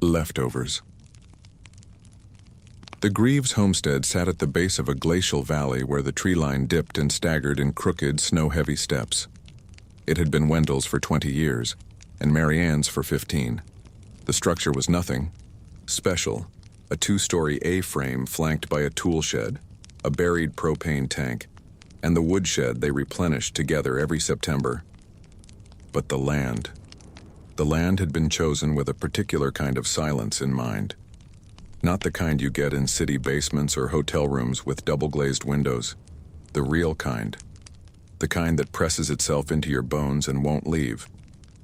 LeftOvers. The Greaves homestead sat at the base of a glacial valley where the tree line dipped and staggered in crooked, snow-heavy steps. It had been Wendell's for 20 years, and Mary Ann's for 15. The structure was nothing special, a 2-story A-frame flanked by a tool shed, a buried propane tank, and the woodshed they replenished together every September. But the land. The land had been chosen with a particular kind of silence in mind. Not the kind you get in city basements or hotel rooms with double-glazed windows. The real kind. The kind that presses itself into your bones and won't leave.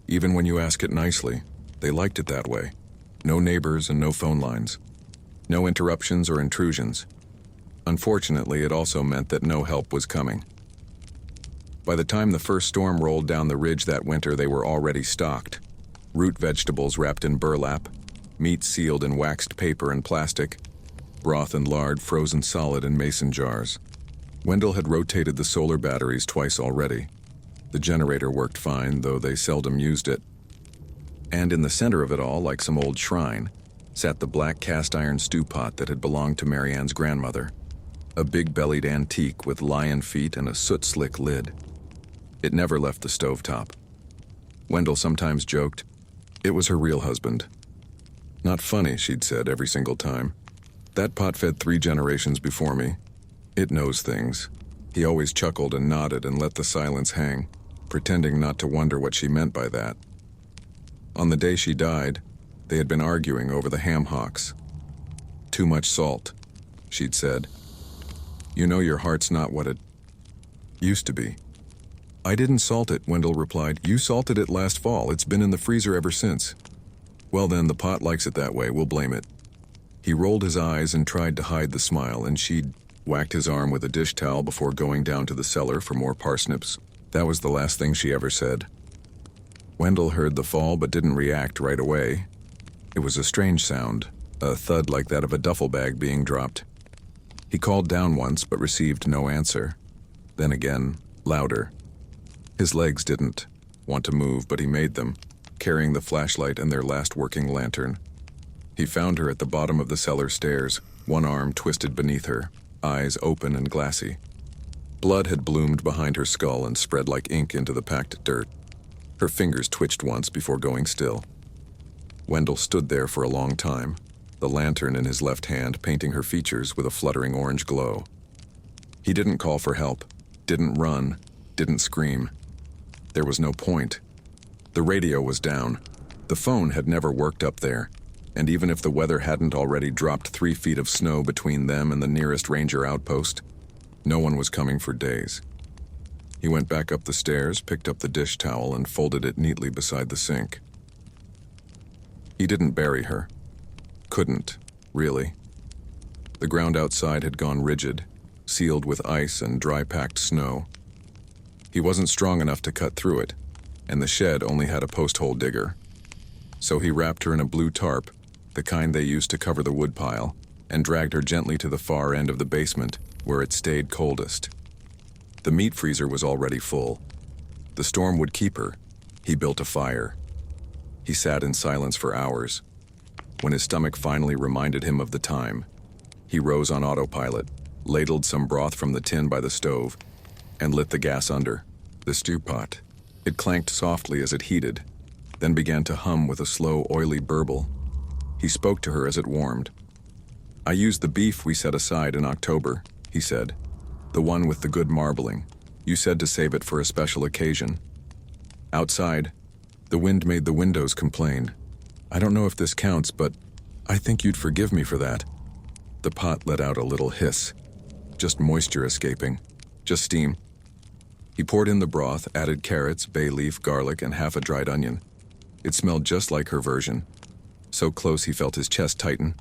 Even when you ask it nicely, they liked it that way. No neighbors and no phone lines. No interruptions or intrusions. Unfortunately, it also meant that no help was coming. By the time the first storm rolled down the ridge that winter, they were already stocked. Root vegetables wrapped in burlap, meat sealed in waxed paper and plastic, broth and lard frozen solid in mason jars. Wendell had rotated the solar batteries twice already. The generator worked fine, though they seldom used it. And in the center of it all, like some old shrine, sat the black cast-iron stew pot that had belonged to Mary Ann's grandmother, a big-bellied antique with lion feet and a soot-slick lid. It never left the stovetop. Wendell sometimes joked, it was her real husband. Not funny, she'd said every single time. That pot fed 3 generations before me. It knows things. He always chuckled and nodded and let the silence hang, pretending not to wonder what she meant by that. On the day she died, they had been arguing over the ham hocks. Too much salt, she'd said. You know your heart's not what it used to be. I didn't salt it, Wendell replied. You salted it last fall. It's been in the freezer ever since. Well then, the pot likes it that way. We'll blame it. He rolled his eyes and tried to hide the smile, and she'd whacked his arm with a dish towel before going down to the cellar for more parsnips. That was the last thing she ever said. Wendell heard the fall but didn't react right away. It was a strange sound, a thud like that of a duffel bag being dropped. He called down once but received no answer. Then again, louder. His legs didn't want to move, but he made them, carrying the flashlight and their last working lantern. He found her at the bottom of the cellar stairs, one arm twisted beneath her, eyes open and glassy. Blood had bloomed behind her skull and spread like ink into the packed dirt. Her fingers twitched once before going still. Wendell stood there for a long time, the lantern in his left hand painting her features with a fluttering orange glow. He didn't call for help, didn't run, didn't scream. There was no point. The radio was down. The phone had never worked up there, and even if the weather hadn't already dropped 3 feet of snow between them and the nearest ranger outpost, no one was coming for days. He went back up the stairs, picked up the dish towel, and folded it neatly beside the sink. He didn't bury her. Couldn't, really. The ground outside had gone rigid, sealed with ice and dry-packed snow. He wasn't strong enough to cut through it, and the shed only had a post-hole digger. So he wrapped her in a blue tarp, the kind they used to cover the woodpile, and dragged her gently to the far end of the basement, where it stayed coldest. The meat freezer was already full. The storm would keep her. He built a fire. He sat in silence for hours. When his stomach finally reminded him of the time, he rose on autopilot, ladled some broth from the tin by the stove, and lit the gas under the stew pot. It clanked softly as it heated, then began to hum with a slow, oily burble. He spoke to her as it warmed. I used the beef we set aside in October, he said. The one with the good marbling. You said to save it for a special occasion. Outside, the wind made the windows complain. I don't know if this counts, but I think you'd forgive me for that. The pot let out a little hiss. Just moisture escaping. Just steam. He poured in the broth, added carrots, bay leaf, garlic, and half a dried onion. It smelled just like her version. So close he felt his chest tighten.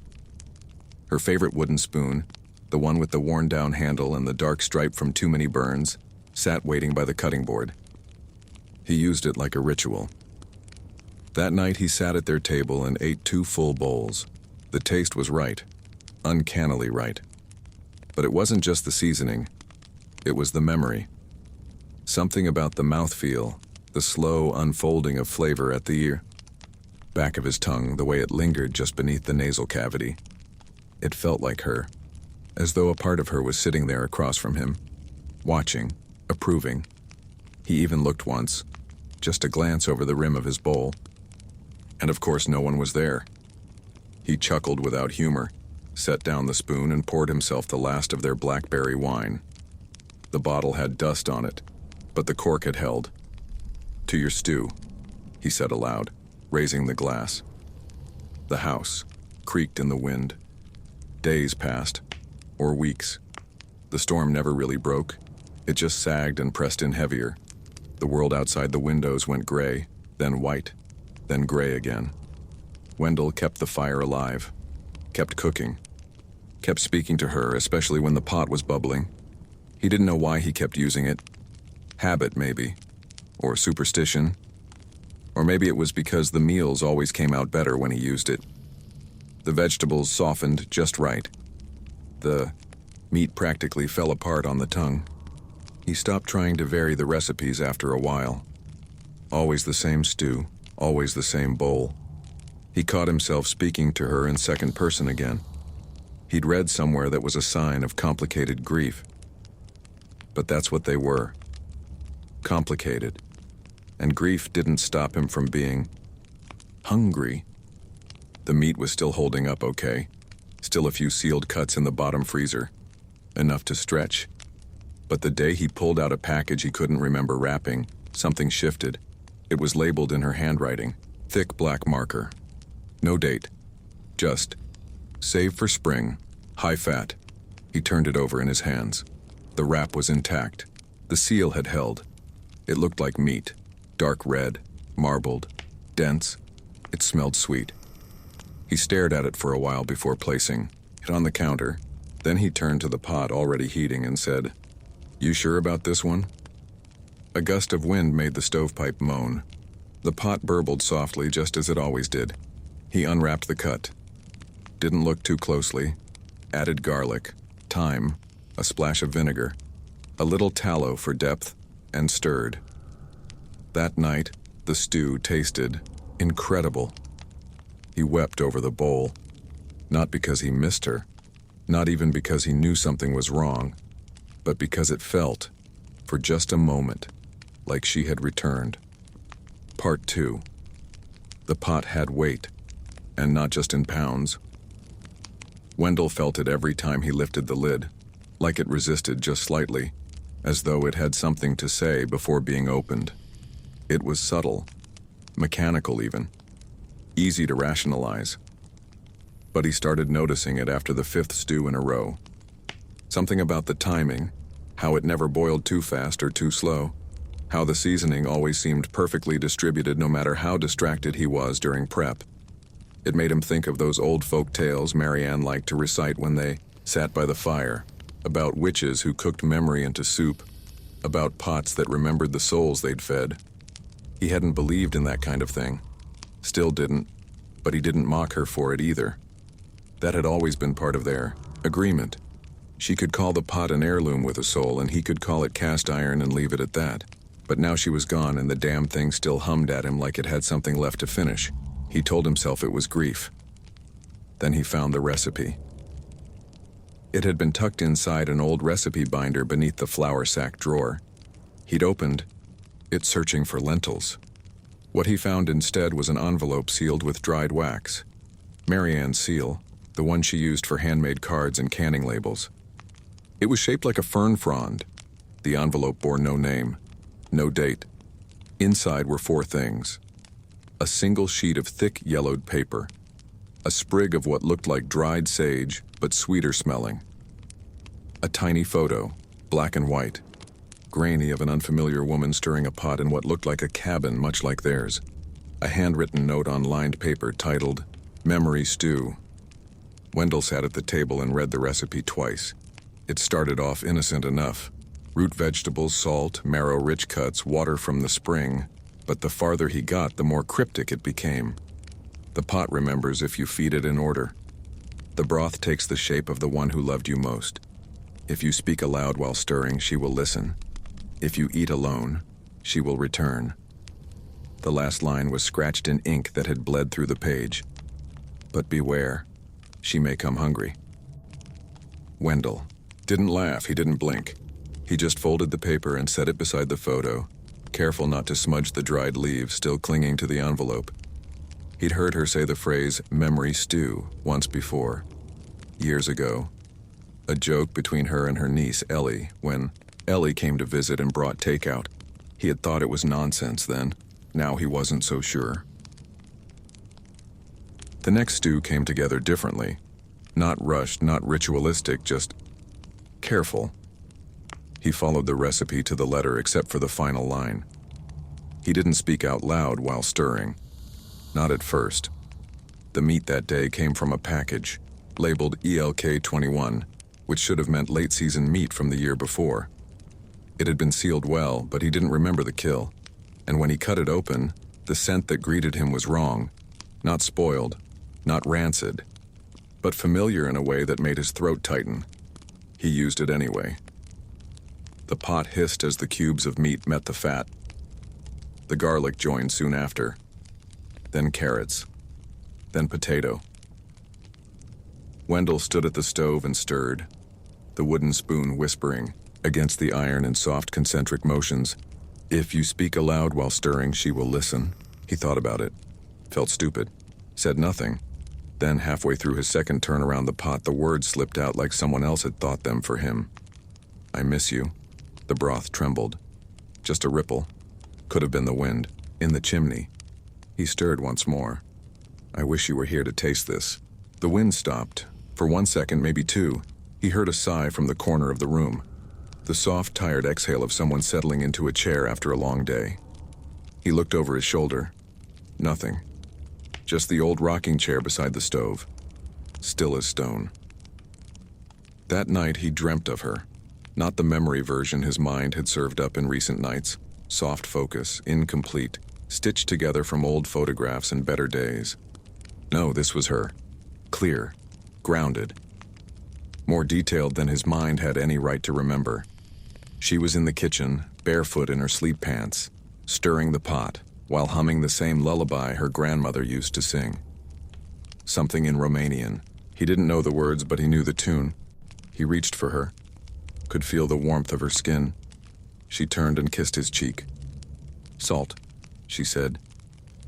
Her favorite wooden spoon, the one with the worn-down handle and the dark stripe from too many burns, sat waiting by the cutting board. He used it like a ritual. That night he sat at their table and ate 2 full bowls. The taste was right, uncannily right. But it wasn't just the seasoning. It was the memory. Something about the mouthfeel, the slow unfolding of flavor at the ear. back of his tongue, the way it lingered just beneath the nasal cavity. It felt like her, as though a part of her was sitting there across from him, watching, approving. He even looked once, just a glance over the rim of his bowl. And of course no one was there. He chuckled without humor, set down the spoon and poured himself the last of their blackberry wine. The bottle had dust on it, but the cork had held. "To your stew," he said aloud, raising the glass. The house creaked in the wind. Days passed, or weeks. The storm never really broke. It just sagged and pressed in heavier. The world outside the windows went gray, then white, then gray again. Wendell kept the fire alive, kept cooking, kept speaking to her, especially when the pot was bubbling. He didn't know why he kept using it. Habit, maybe. Or superstition. Or maybe it was because the meals always came out better when he used it. The vegetables softened just right. The meat practically fell apart on the tongue. He stopped trying to vary the recipes after a while. Always the same stew, always the same bowl. He caught himself speaking to her in second person again. He'd read somewhere that was a sign of complicated grief. But that's what they were. Complicated. And grief didn't stop him from being hungry. The meat was still holding up okay. Still a few sealed cuts in the bottom freezer. Enough to stretch. But the day he pulled out a package he couldn't remember wrapping, something shifted. It was labeled in her handwriting, thick black marker. No date. Just, save for spring, high fat. He turned it over in his hands. The wrap was intact. The seal had held. It looked like meat, dark red, marbled, dense. It smelled sweet. He stared at it for a while before placing it on the counter. Then he turned to the pot already heating and said, "You sure about this one?" A gust of wind made the stovepipe moan. The pot burbled softly just as it always did. He unwrapped the cut. Didn't look too closely. Added garlic, thyme, a splash of vinegar, a little tallow for depth, and stirred. That night, the stew tasted incredible. He wept over the bowl, not because he missed her, not even because he knew something was wrong, but because it felt, for just a moment, like she had returned. Part 2. The pot had weight, and not just in pounds. Wendell felt it every time he lifted the lid, like it resisted just slightly, as though it had something to say before being opened. It was subtle, mechanical even, easy to rationalize. But he started noticing it after the 5th stew in a row. Something about the timing, how it never boiled too fast or too slow, how the seasoning always seemed perfectly distributed no matter how distracted he was during prep. It made him think of those old folk tales Marianne liked to recite when they sat by the fire, about witches who cooked memory into soup, about pots that remembered the souls they'd fed. He hadn't believed in that kind of thing. Still didn't, but he didn't mock her for it either. That had always been part of their agreement. She could call the pot an heirloom with a soul, and he could call it cast iron and leave it at that. But now she was gone, and the damn thing still hummed at him like it had something left to finish. He told himself it was grief. Then he found the recipe. It had been tucked inside an old recipe binder beneath the flour sack drawer. He'd opened it searching for lentils. What he found instead was an envelope sealed with dried wax. Marianne's seal, the one she used for handmade cards and canning labels. It was shaped like a fern frond. The envelope bore no name, no date. Inside were 4 things. A single sheet of thick yellowed paper. A sprig of what looked like dried sage, but sweeter smelling. A tiny photo, black and white, grainy, of an unfamiliar woman stirring a pot in what looked like a cabin much like theirs. A handwritten note on lined paper titled, "Memory Stew." Wendell sat at the table and read the recipe twice. It started off innocent enough. Root vegetables, salt, marrow-rich cuts, water from the spring. But the farther he got, the more cryptic it became. The pot remembers if you feed it in order. The broth takes the shape of the one who loved you most. If you speak aloud while stirring, she will listen. If you eat alone, she will return. The last line was scratched in ink that had bled through the page. But beware, she may come hungry. Wendell didn't laugh, he didn't blink. He just folded the paper and set it beside the photo, careful not to smudge the dried leaves still clinging to the envelope. He'd heard her say the phrase, "memory stew," once before. Years ago. A joke between her and her niece, Ellie, when Ellie came to visit and brought takeout. He had thought it was nonsense then. Now he wasn't so sure. The next stew came together differently. Not rushed, not ritualistic, just careful. He followed the recipe to the letter except for the final line. He didn't speak out loud while stirring. Not at first. The meat that day came from a package, labeled ELK-21, which should have meant late-season meat from the year before. It had been sealed well, but he didn't remember the kill. And when he cut it open, the scent that greeted him was wrong. Not spoiled, not rancid, but familiar in a way that made his throat tighten. He used it anyway. The pot hissed as the cubes of meat met the fat. The garlic joined soon after. Then carrots. Then potato. Wendell stood at the stove and stirred, the wooden spoon whispering against the iron in soft concentric motions. If you speak aloud while stirring, she will listen. He thought about it, felt stupid, said nothing. Then halfway through his second turn around the pot, the words slipped out like someone else had thought them for him. I miss you. The broth trembled. Just a ripple. Could have been the wind. In the chimney. He stirred once more. I wish you were here to taste this. The wind stopped. For 1 second, maybe 2, he heard a sigh from the corner of the room. The soft, tired exhale of someone settling into a chair after a long day. He looked over his shoulder. Nothing. Just the old rocking chair beside the stove. Still as stone. That night he dreamt of her. Not the memory version his mind had served up in recent nights. Soft focus, incomplete, stitched together from old photographs and better days. No, this was her. Clear. Grounded. More detailed than his mind had any right to remember. She was in the kitchen, barefoot in her sleep pants, stirring the pot, while humming the same lullaby her grandmother used to sing. Something in Romanian. He didn't know the words, but he knew the tune. He reached for her, could feel the warmth of her skin. She turned and kissed his cheek. Salt, she said.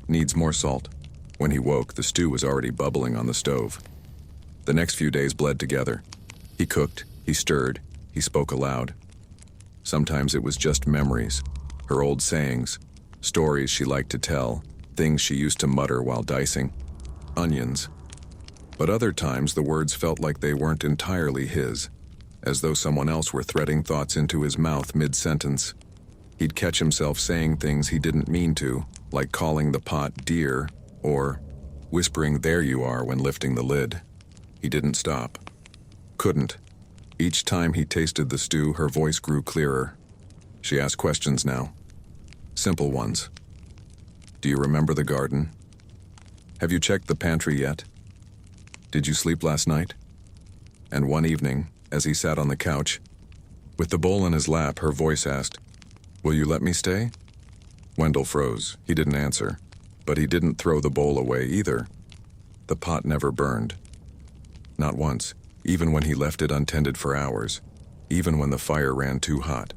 Needs more salt. When he woke, the stew was already bubbling on the stove. The next few days bled together. He cooked, he stirred, he spoke aloud. Sometimes it was just memories, her old sayings, stories she liked to tell, things she used to mutter while dicing. Onions. But other times the words felt like they weren't entirely his, as though someone else were threading thoughts into his mouth mid-sentence. He'd catch himself saying things he didn't mean to, like calling the pot dear, or whispering "there you are" when lifting the lid. He didn't stop. Couldn't. Each time he tasted the stew, her voice grew clearer. She asked questions now. Simple ones. Do you remember the garden? Have you checked the pantry yet? Did you sleep last night? And one evening, as he sat on the couch, with the bowl in his lap, her voice asked, "Will you let me stay?" Wendell froze. He didn't answer. But he didn't throw the bowl away either. The pot never burned. Not once, even when he left it untended for hours, even when the fire ran too hot.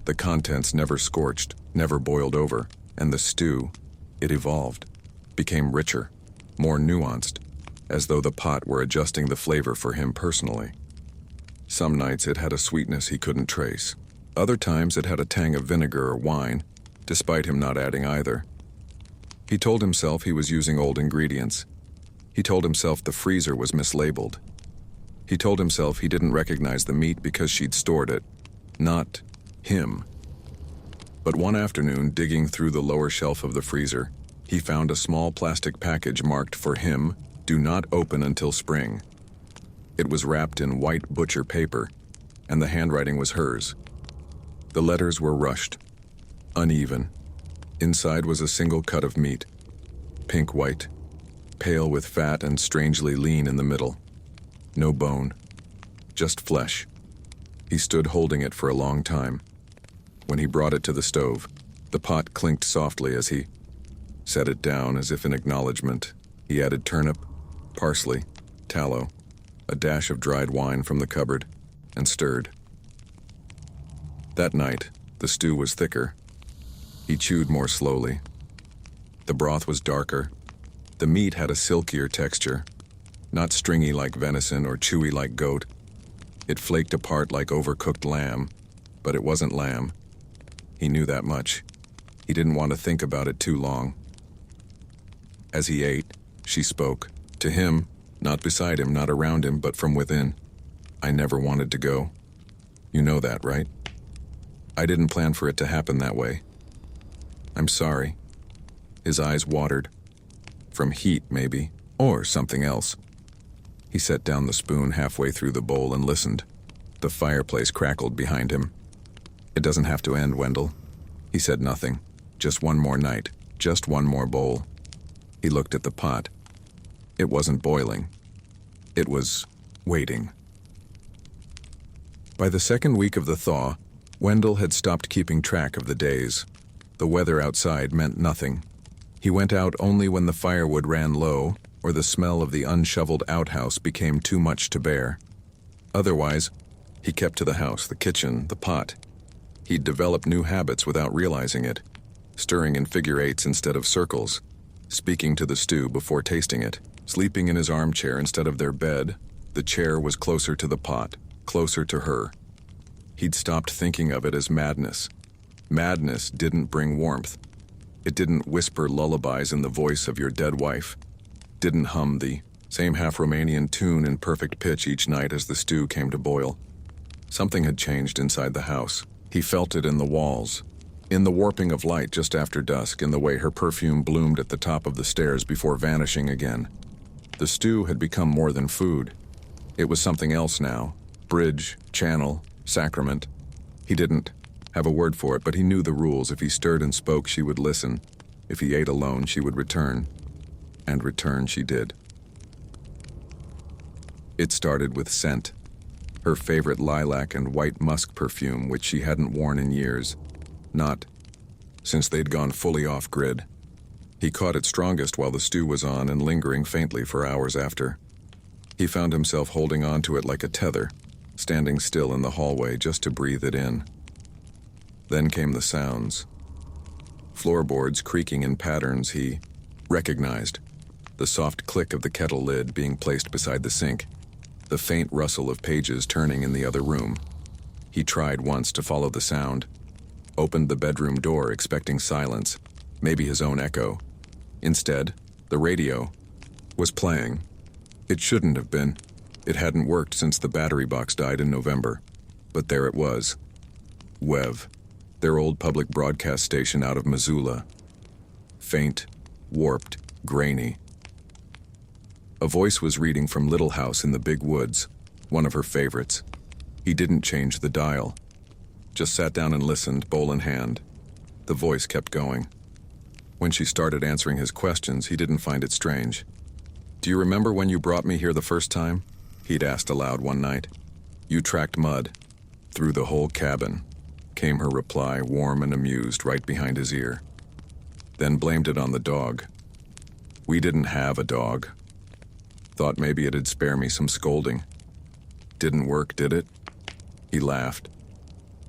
The contents never scorched, never boiled over, and the stew, it evolved, became richer, more nuanced, as though the pot were adjusting the flavor for him personally. Some nights it had a sweetness he couldn't trace. Other times it had a tang of vinegar or wine, despite him not adding either. He told himself he was using old ingredients. He told himself the freezer was mislabeled. He told himself he didn't recognize the meat because she'd stored it, not him. But one afternoon, digging through the lower shelf of the freezer, he found a small plastic package marked for him, "Do not open until spring." It was wrapped in white butcher paper, and the handwriting was hers. The letters were rushed, uneven. Inside was a single cut of meat, pink-white, pale with fat and strangely lean in the middle. No bone, just flesh. He stood holding it for a long time. When he brought it to the stove, the pot clinked softly as he set it down as if in acknowledgement. He added turnip, parsley, tallow, a dash of dried wine from the cupboard, and stirred. That night, the stew was thicker. He chewed more slowly. The broth was darker. The meat had a silkier texture, not stringy like venison or chewy like goat. It flaked apart like overcooked lamb, but it wasn't lamb. He knew that much. He didn't want to think about it too long. As he ate, she spoke. To him, not beside him, not around him, but from within. I never wanted to go. You know that, right? I didn't plan for it to happen that way. I'm sorry. His eyes watered. From heat, maybe, or something else. He set down the spoon halfway through the bowl and listened. The fireplace crackled behind him. It doesn't have to end, Wendell. He said nothing. Just one more night. Just one more bowl. He looked at the pot. It wasn't boiling. It was waiting. By the second week of the thaw, Wendell had stopped keeping track of the days. The weather outside meant nothing. He went out only when the firewood ran low or the smell of the unshoveled outhouse became too much to bear. Otherwise, he kept to the house, the kitchen, the pot. He'd developed new habits without realizing it, stirring in figure eights instead of circles, speaking to the stew before tasting it, sleeping in his armchair instead of their bed. The chair was closer to the pot, closer to her. He'd stopped thinking of it as madness. Madness didn't bring warmth. It didn't whisper lullabies in the voice of your dead wife. Didn't hum the same half-Romanian tune in perfect pitch each night as the stew came to boil. Something had changed inside the house. He felt it in the walls, in the warping of light just after dusk, in the way her perfume bloomed at the top of the stairs before vanishing again. The stew had become more than food. It was something else now. Bridge, channel, sacrament. He didn't have a word for it, but he knew the rules. If he stirred and spoke, she would listen. If he ate alone, she would return. And return she did. It started with scent. Her favorite lilac and white musk perfume, which she hadn't worn in years. Not since they'd gone fully off-grid. He caught it strongest while the stew was on and lingering faintly for hours after. He found himself holding on to it like a tether, standing still in the hallway just to breathe it in. Then came the sounds. Floorboards creaking in patterns he recognized. The soft click of the kettle lid being placed beside the sink. The faint rustle of pages turning in the other room. He tried once to follow the sound. Opened the bedroom door expecting silence, maybe his own echo. Instead, the radio was playing. It shouldn't have been. It hadn't worked since the battery box died in November. But there it was. WEV, their old public broadcast station out of Missoula. Faint, warped, grainy. A voice was reading from Little House in the Big Woods, one of her favorites. He didn't change the dial. Just sat down and listened, bowl in hand. The voice kept going. When she started answering his questions, he didn't find it strange. Do you remember when you brought me here the first time? He'd asked aloud one night. You tracked mud. Through the whole cabin, came her reply, warm and amused, right behind his ear. Then blamed it on the dog. We didn't have a dog. Thought maybe it'd spare me some scolding. Didn't work, did it? He laughed.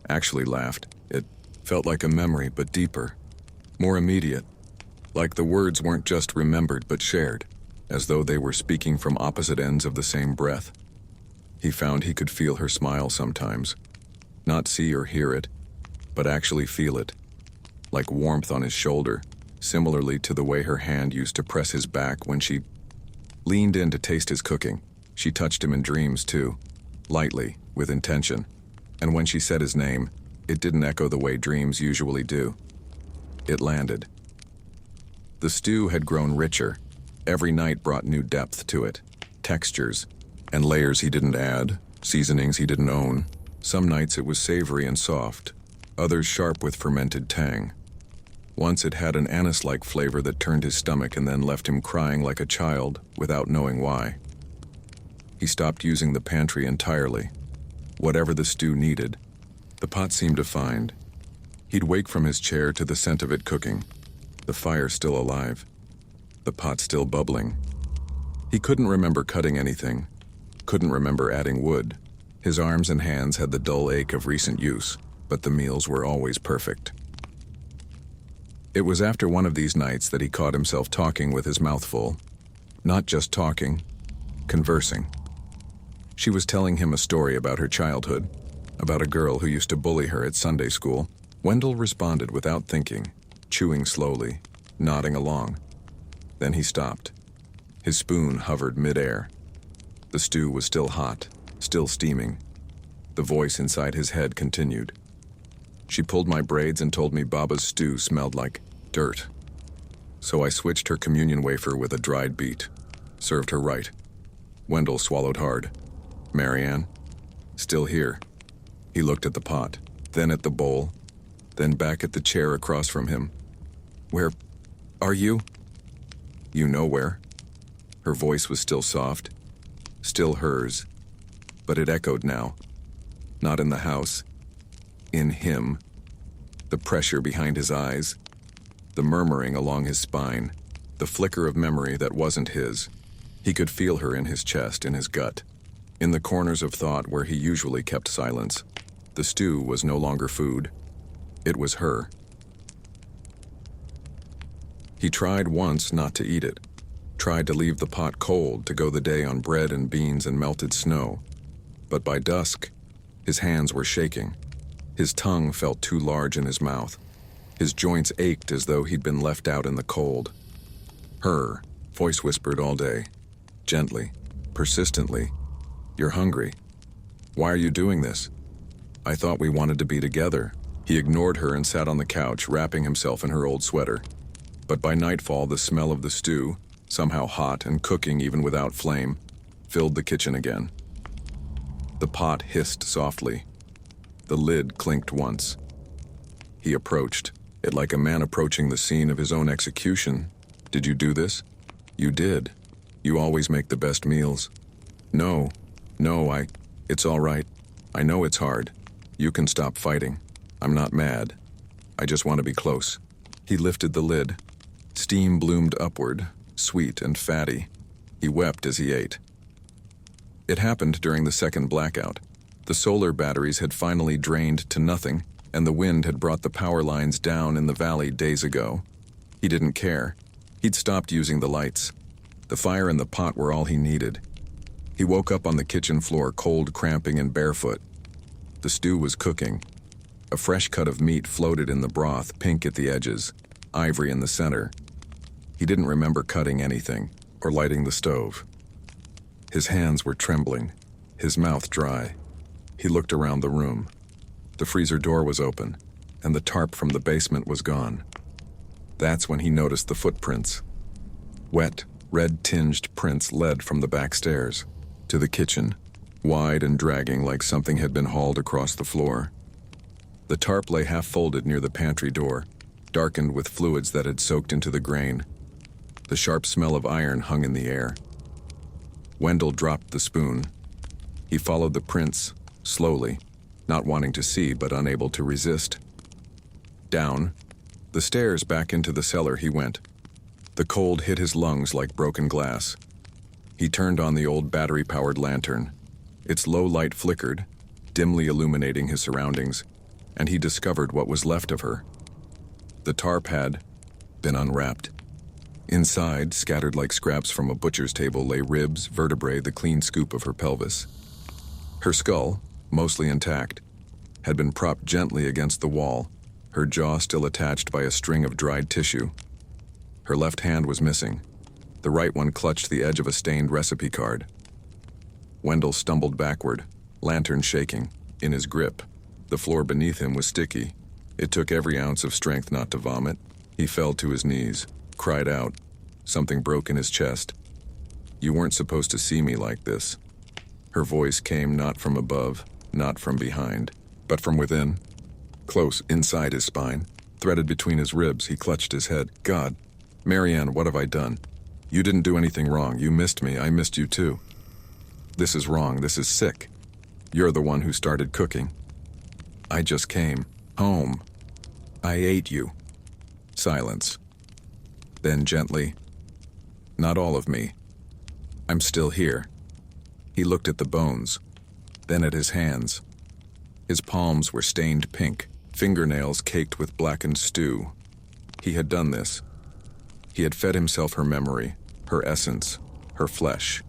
Actually laughed. It felt like a memory, but deeper. More immediate. Like the words weren't just remembered, but shared. As though they were speaking from opposite ends of the same breath. He found he could feel her smile sometimes. Not see or hear it, but actually feel it. Like warmth on his shoulder, similarly to the way her hand used to press his back when she leaned in to taste his cooking. She touched him in dreams, too. Lightly, with intention. And when she said his name, it didn't echo the way dreams usually do. It landed. The stew had grown richer. Every night brought new depth to it. Textures, and layers he didn't add, seasonings he didn't own. Some nights it was savory and soft, others sharp with fermented tang. Once it had an anise-like flavor that turned his stomach and then left him crying like a child without knowing why. He stopped using the pantry entirely. Whatever the stew needed, the pot seemed to find. He'd wake from his chair to the scent of it cooking. The fire still alive. The pot still bubbling. He couldn't remember cutting anything. Couldn't remember adding wood. His arms and hands had the dull ache of recent use, but the meals were always perfect. It was after one of these nights that he caught himself talking with his mouth full. Not just talking, conversing. She was telling him a story about her childhood, about a girl who used to bully her at Sunday school. Wendell responded without thinking, chewing slowly, nodding along. Then he stopped. His spoon hovered mid-air. The stew was still hot, still steaming. The voice inside his head continued. She pulled my braids and told me Baba's stew smelled like dirt. So I switched her communion wafer with a dried beet. Served her right. Wendell swallowed hard. Marianne? Still here. He looked at the pot, then at the bowl, then back at the chair across from him. Where are you? You know where. Her voice was still soft, still hers, but it echoed now. Not in the house. In him. The pressure behind his eyes, the murmuring along his spine, the flicker of memory that wasn't his. He could feel her in his chest, in his gut, in the corners of thought where he usually kept silence. The stew was no longer food. It was her. He tried once not to eat it, tried to leave the pot cold to go the day on bread and beans and melted snow. But by dusk, his hands were shaking. His tongue felt too large in his mouth. His joints ached as though he'd been left out in the cold. Her voice whispered all day, gently, persistently, "You're hungry. Why are you doing this? I thought we wanted to be together." He ignored her and sat on the couch, wrapping himself in her old sweater. But by nightfall, the smell of the stew, somehow hot and cooking even without flame, filled the kitchen again. The pot hissed softly. The lid clinked once. He approached, it like a man approaching the scene of his own execution. "Did you do this?" "You did. You always make the best meals." No, it's all right. I know it's hard. You can stop fighting. I'm not mad. I just want to be close." He lifted the lid. Steam bloomed upward, sweet and fatty. He wept as he ate. It happened during the second blackout. The solar batteries had finally drained to nothing, and the wind had brought the power lines down in the valley days ago. He didn't care. He'd stopped using the lights. The fire and the pot were all he needed. He woke up on the kitchen floor, cold, cramping, and barefoot. The stew was cooking. A fresh cut of meat floated in the broth, pink at the edges, ivory in the center. He didn't remember cutting anything or lighting the stove. His hands were trembling, his mouth dry. He looked around the room. The freezer door was open, and the tarp from the basement was gone. That's when he noticed the footprints. Wet, red-tinged prints led from the back stairs to the kitchen, wide and dragging like something had been hauled across the floor. The tarp lay half-folded near the pantry door, darkened with fluids that had soaked into the grain. The sharp smell of iron hung in the air. Wendell dropped the spoon. He followed the prints, slowly, not wanting to see but unable to resist. Down, the stairs back into the cellar he went. The cold hit his lungs like broken glass. He turned on the old battery-powered lantern. Its low light flickered, dimly illuminating his surroundings, and he discovered what was left of her. The tarp had been unwrapped. Inside, scattered like scraps from a butcher's table, lay ribs, vertebrae, the clean scoop of her pelvis. Her skull, mostly intact, had been propped gently against the wall, her jaw still attached by a string of dried tissue. Her left hand was missing. The right one clutched the edge of a stained recipe card. Wendell stumbled backward, lantern shaking, in his grip. The floor beneath him was sticky. It took every ounce of strength not to vomit. He fell to his knees, cried out. Something broke in his chest. "You weren't supposed to see me like this." Her voice came not from above, not from behind, but from within. Close inside his spine, threaded between his ribs, he clutched his head. "God, Marianne, what have I done? You didn't do anything wrong. You missed me. I missed you too. This is wrong. This is sick. You're the one who started cooking. I just came home. I ate you." Silence. Then gently, "Not all of me. I'm still here." He looked at the bones, then at his hands. His palms were stained pink, fingernails caked with blackened stew. He had done this. He had fed himself her memory, her essence, her flesh.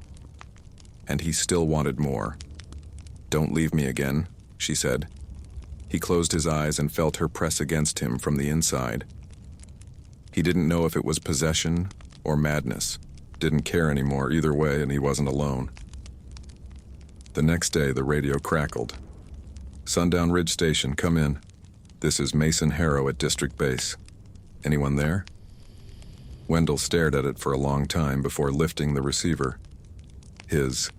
And he still wanted more. "Don't leave me again," she said. He closed his eyes and felt her press against him from the inside. He didn't know if it was possession or madness. Didn't care anymore either way, and he wasn't alone. The next day, the radio crackled. "Sundown Ridge Station, come in. This is Mason Harrow at District Base. Anyone there?" Wendell stared at it for a long time before lifting the receiver. His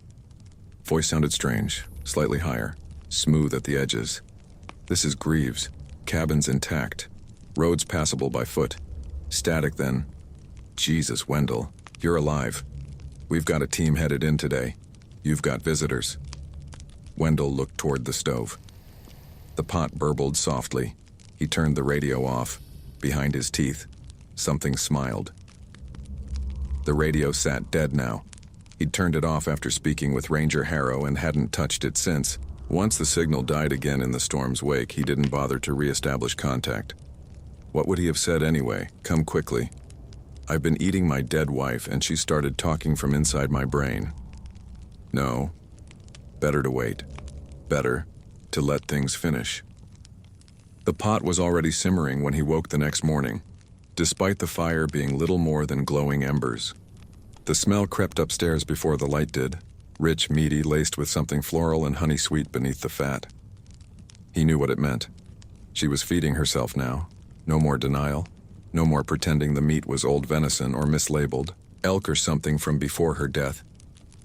voice sounded strange, slightly higher, smooth at the edges. "This is Greaves. Cabin's intact. Roads passable by foot. Static then. Jesus, Wendell, you're alive. We've got a team headed in today. You've got visitors." Wendell looked toward the stove. The pot burbled softly. He turned the radio off. Behind his teeth, something smiled. The radio sat dead now. He'd turned it off after speaking with Ranger Harrow and hadn't touched it since. Once the signal died again in the storm's wake, he didn't bother to re-establish contact. What would he have said anyway? Come quickly. I've been eating my dead wife, and she started talking from inside my brain. No. Better to wait. Better to let things finish. The pot was already simmering when he woke the next morning, despite the fire being little more than glowing embers. The smell crept upstairs before the light did, rich, meaty, laced with something floral and honey-sweet beneath the fat. He knew what it meant. She was feeding herself now. No more denial. No more pretending the meat was old venison or mislabeled, elk or something from before her death.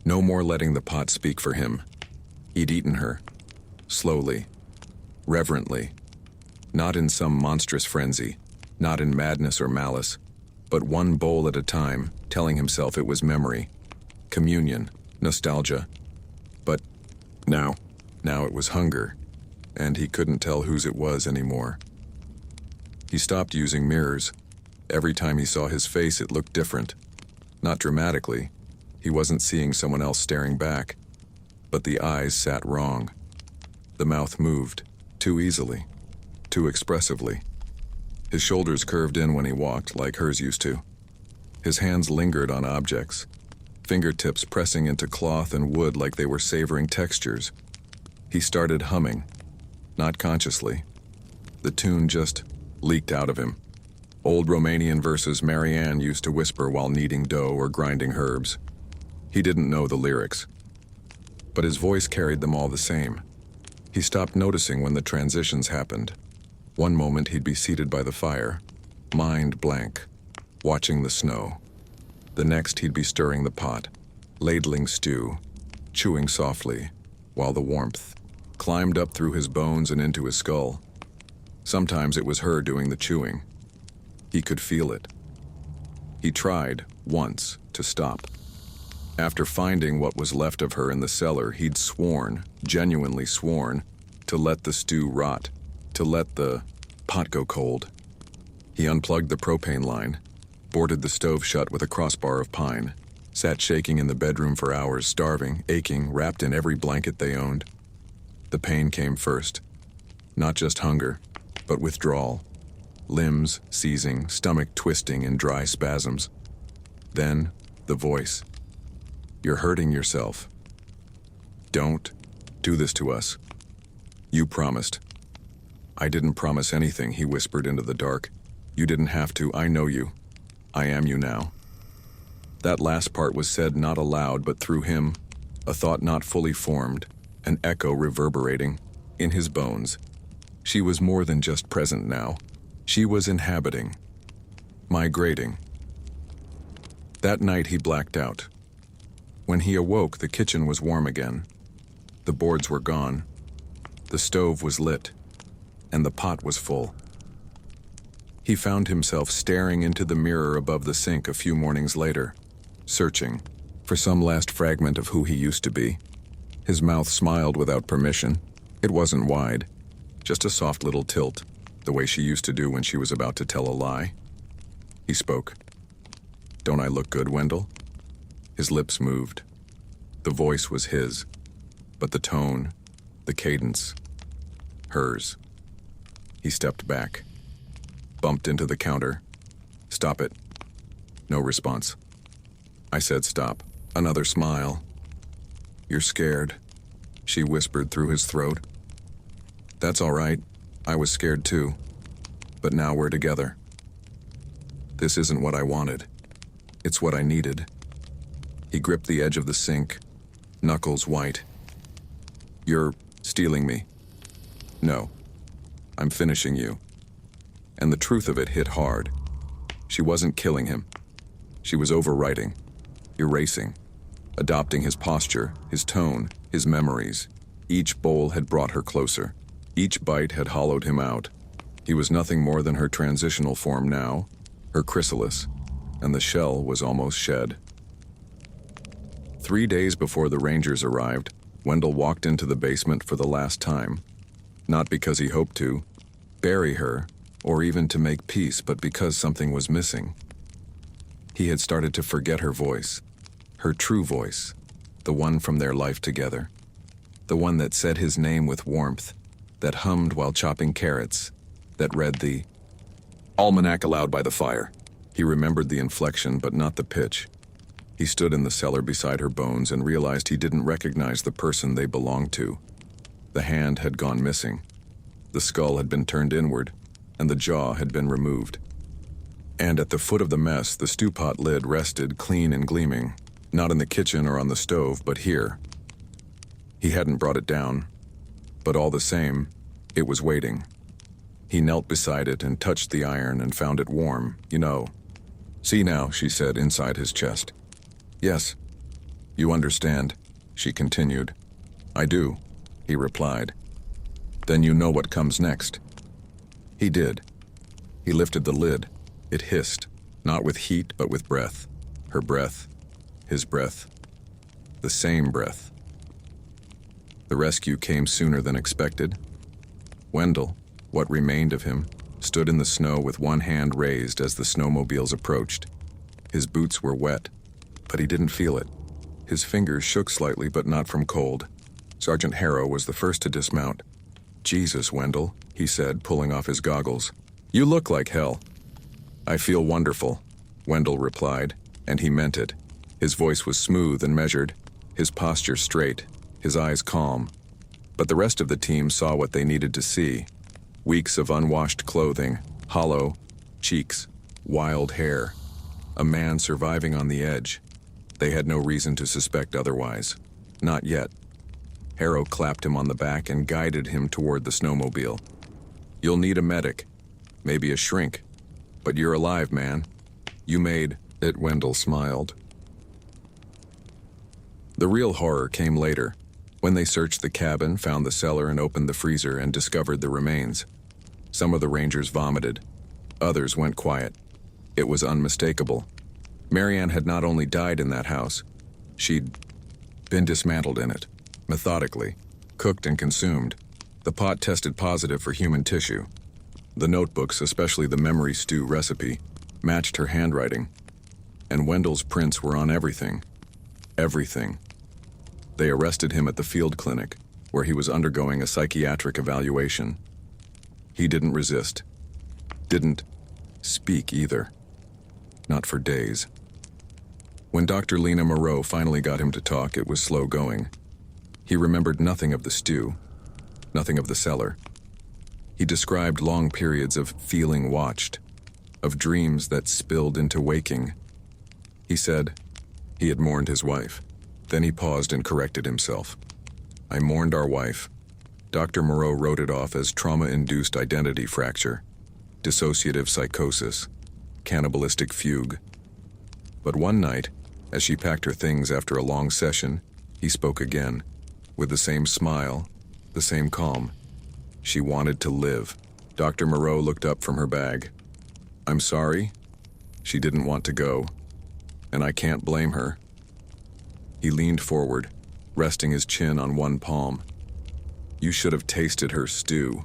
No more letting the pot speak for him. He'd eaten her. Slowly. Reverently. Not in some monstrous frenzy. Not in madness or malice. But one bowl at a time, telling himself it was memory. Communion. Nostalgia. But now it was hunger. And he couldn't tell whose it was anymore. He stopped using mirrors. Every time he saw his face, it looked different. Not dramatically. He wasn't seeing someone else staring back. But the eyes sat wrong. The mouth moved, too easily, too expressively. His shoulders curved in when he walked, like hers used to. His hands lingered on objects, fingertips pressing into cloth and wood like they were savoring textures. He started humming, not consciously. The tune just leaked out of him. Old Romanian verses Marianne used to whisper while kneading dough or grinding herbs. He didn't know the lyrics, but his voice carried them all the same. He stopped noticing when the transitions happened. One moment he'd be seated by the fire, mind blank, watching the snow. The next he'd be stirring the pot, ladling stew, chewing softly, while the warmth climbed up through his bones and into his skull. Sometimes it was her doing the chewing. He could feel it. He tried, once, to stop. After finding what was left of her in the cellar, he'd sworn, genuinely sworn, to let the stew rot, to let the pot go cold. He unplugged the propane line, boarded the stove shut with a crossbar of pine, sat shaking in the bedroom for hours, starving, aching, wrapped in every blanket they owned. The pain came first. Not just hunger, but withdrawal. Limbs seizing, stomach twisting in dry spasms. Then, the voice. "You're hurting yourself. Don't do this to us. You promised." "I didn't promise anything," he whispered into the dark. "You didn't have to. I know you. I am you now." That last part was said not aloud, but through him, a thought not fully formed, an echo reverberating in his bones. She was more than just present now. She was inhabiting, migrating. That night he blacked out. When he awoke, the kitchen was warm again. The boards were gone. The stove was lit, and the pot was full. He found himself staring into the mirror above the sink a few mornings later, searching for some last fragment of who he used to be. His mouth smiled without permission. It wasn't wide, just a soft little tilt, the way she used to do when she was about to tell a lie. He spoke. Don't I look good, Wendell? His lips moved. The voice was his, but the tone, the cadence, hers. He stepped back, bumped into the counter. Stop it. No response. I said stop. Another smile. You're scared, she whispered through his throat. That's all right. I was scared too. But now we're together. This isn't what I wanted. It's what I needed. He gripped the edge of the sink, knuckles white. You're stealing me. No. I'm finishing you. And the truth of it hit hard. She wasn't killing him. She was overwriting, erasing, adopting his posture, his tone, his memories. Each bowl had brought her closer. Each bite had hollowed him out. He was nothing more than her transitional form now, her chrysalis, and the shell was almost shed. 3 days before the Rangers arrived, Wendell walked into the basement for the last time. Not because he hoped to bury her, or even to make peace, but because something was missing. He had started to forget her voice, her true voice, the one from their life together, the one that said his name with warmth, that hummed while chopping carrots, that read the almanac aloud by the fire. He remembered the inflection, but not the pitch. He stood in the cellar beside her bones and realized he didn't recognize the person they belonged to. The hand had gone missing. The skull had been turned inward, and the jaw had been removed. And at the foot of the mess, the stew pot lid rested clean and gleaming, not in the kitchen or on the stove, but here. He hadn't brought it down, but all the same, it was waiting. He knelt beside it and touched the iron and found it warm, you know. See now, she said inside his chest. Yes, you understand, she continued. I do, he replied. Then you know what comes next. He did. He lifted the lid. It hissed, not with heat but with breath. Her breath, his breath, the same breath. The rescue came sooner than expected. Wendell, what remained of him, stood in the snow with one hand raised as the snowmobiles approached. His boots were wet, but he didn't feel it. His fingers shook slightly, but not from cold. Sergeant Harrow was the first to dismount. Jesus, Wendell, he said, pulling off his goggles. You look like hell. I feel wonderful, Wendell replied, and he meant it. His voice was smooth and measured, his posture straight, his eyes calm. But the rest of the team saw what they needed to see. Weeks of unwashed clothing, hollow cheeks, wild hair. A man surviving on the edge. They had no reason to suspect otherwise. Not yet. Harrow clapped him on the back and guided him toward the snowmobile. You'll need a medic, maybe a shrink, but you're alive, man. You made it, Wendell smiled. The real horror came later, when they searched the cabin, found the cellar, and opened the freezer and discovered the remains. Some of the Rangers vomited. Others went quiet. It was unmistakable. Marianne had not only died in that house, she'd been dismantled in it, methodically, cooked and consumed. The pot tested positive for human tissue. The notebooks, especially the memory stew recipe, matched her handwriting. And Wendell's prints were on everything. Everything. They arrested him at the field clinic, where he was undergoing a psychiatric evaluation. He didn't resist. Didn't speak either. Not for days. When Dr. Lena Moreau finally got him to talk, it was slow going. He remembered nothing of the stew, nothing of the cellar. He described long periods of feeling watched, of dreams that spilled into waking. He said he had mourned his wife. Then he paused and corrected himself. I mourned our wife. Dr. Moreau wrote it off as trauma-induced identity fracture, dissociative psychosis, cannibalistic fugue. But one night, as she packed her things after a long session, he spoke again, with the same smile, the same calm. She wanted to live. Dr. Moreau looked up from her bag. I'm sorry. She didn't want to go, and I can't blame her. He leaned forward, resting his chin on one palm. You should have tasted her stew.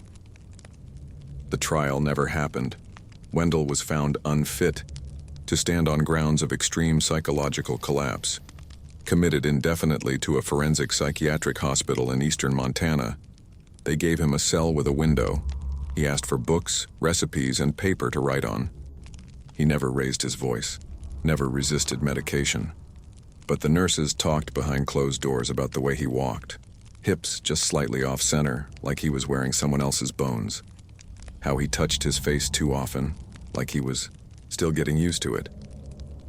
The trial never happened. Wendell was found unfit. to stand on grounds of extreme psychological collapse. Committed indefinitely to a forensic psychiatric hospital in eastern Montana, they gave him a cell with a window. He asked for books, recipes, and paper to write on. He never raised his voice, never resisted medication. But the nurses talked behind closed doors about the way he walked. Hips just slightly off-center, like he was wearing someone else's bones. How he touched his face too often, like he was still getting used to it.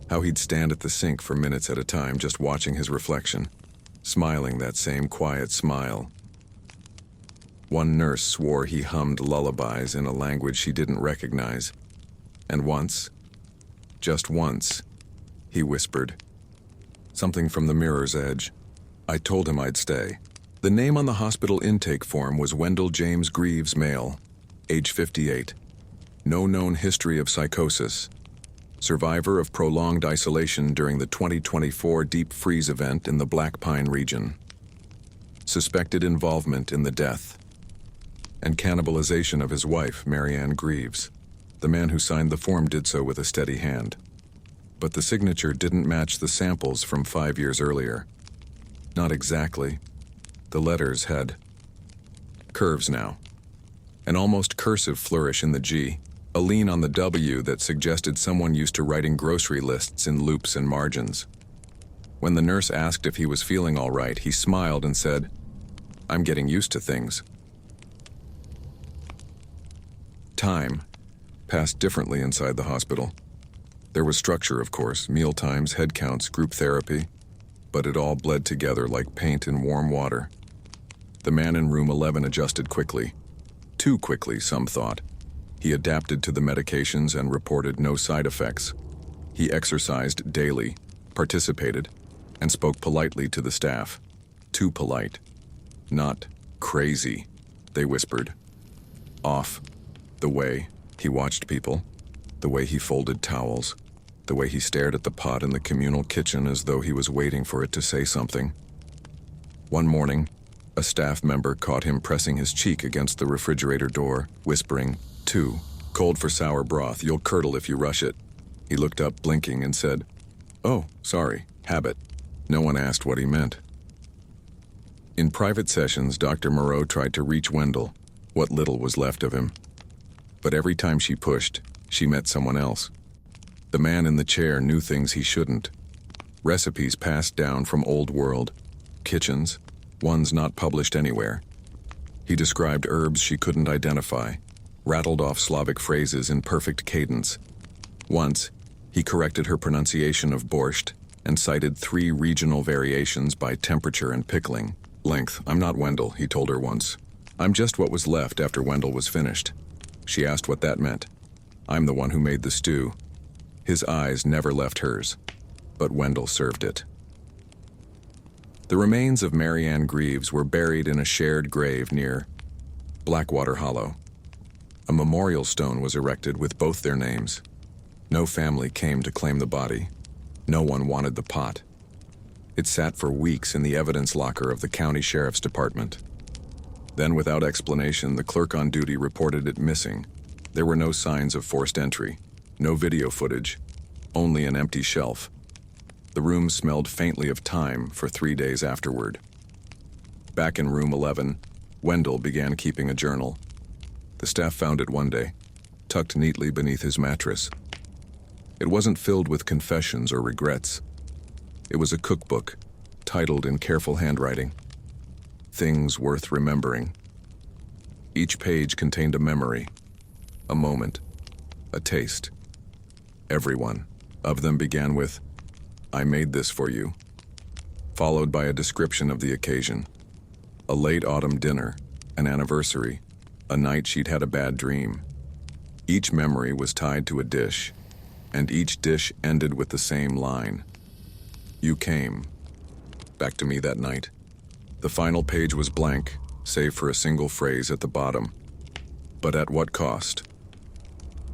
How he'd stand at the sink for minutes at a time just watching his reflection, smiling that same quiet smile. One nurse swore he hummed lullabies in a language she didn't recognize. And once, just once, he whispered something from the mirror's edge. I told him I'd stay. The name on the hospital intake form was Wendell James Greaves, male, age 58. No known history of psychosis. Survivor of prolonged isolation during the 2024 deep freeze event in the Black Pine region. Suspected involvement in the death and cannibalization of his wife, Marianne Greaves. The man who signed the form did so with a steady hand. But the signature didn't match the samples from 5 years earlier. Not exactly. The letters had curves now. An almost cursive flourish in the G, a lean on the W that suggested someone used to writing grocery lists in loops and margins. When the nurse asked if he was feeling all right, he smiled and said, I'm getting used to things. Time passed differently inside the hospital. There was structure, of course, meal times, head counts, group therapy, but it all bled together like paint in warm water. The man in room 11 adjusted quickly. Too quickly, some thought. He adapted to the medications and reported no side effects. He exercised daily, participated, and spoke politely to the staff. Too polite. Not crazy, they whispered. Off. The way he watched people, the way he folded towels, the way he stared at the pot in the communal kitchen as though he was waiting for it to say something. One morning, a staff member caught him pressing his cheek against the refrigerator door, whispering, "Too cold for sour broth, you'll curdle if you rush it." He looked up, blinking, and said, "Oh, sorry, habit." No one asked what he meant. In private sessions, Dr. Moreau tried to reach Wendell, what little was left of him. But every time she pushed, she met someone else. The man in the chair knew things he shouldn't. Recipes passed down from old world kitchens, ones not published anywhere. He described herbs she couldn't identify, rattled off Slavic phrases in perfect cadence. Once, he corrected her pronunciation of borscht and cited 3 regional variations by temperature and pickling. Length. I'm not Wendell, he told her once. I'm just what was left after Wendell was finished. She asked what that meant. I'm the one who made the stew. His eyes never left hers, but Wendell served it. The remains of Marianne Greaves were buried in a shared grave near Blackwater Hollow. A memorial stone was erected with both their names. No family came to claim the body. No one wanted the pot. It sat for weeks in the evidence locker of the county sheriff's department. Then, without explanation, the clerk on duty reported it missing. There were no signs of forced entry, no video footage, only an empty shelf. The room smelled faintly of time for 3 days afterward. Back in room 11, Wendell began keeping a journal. The staff found it one day, tucked neatly beneath his mattress. It wasn't filled with confessions or regrets. It was a cookbook, titled in careful handwriting, Things Worth Remembering. Each page contained a memory, a moment, a taste. Every one of them began with, "I made this for you," followed by a description of the occasion. A late autumn dinner, an anniversary, a night she'd had a bad dream. Each memory was tied to a dish, and each dish ended with the same line. "You came back to me that night." The final page was blank, save for a single phrase at the bottom. But at what cost?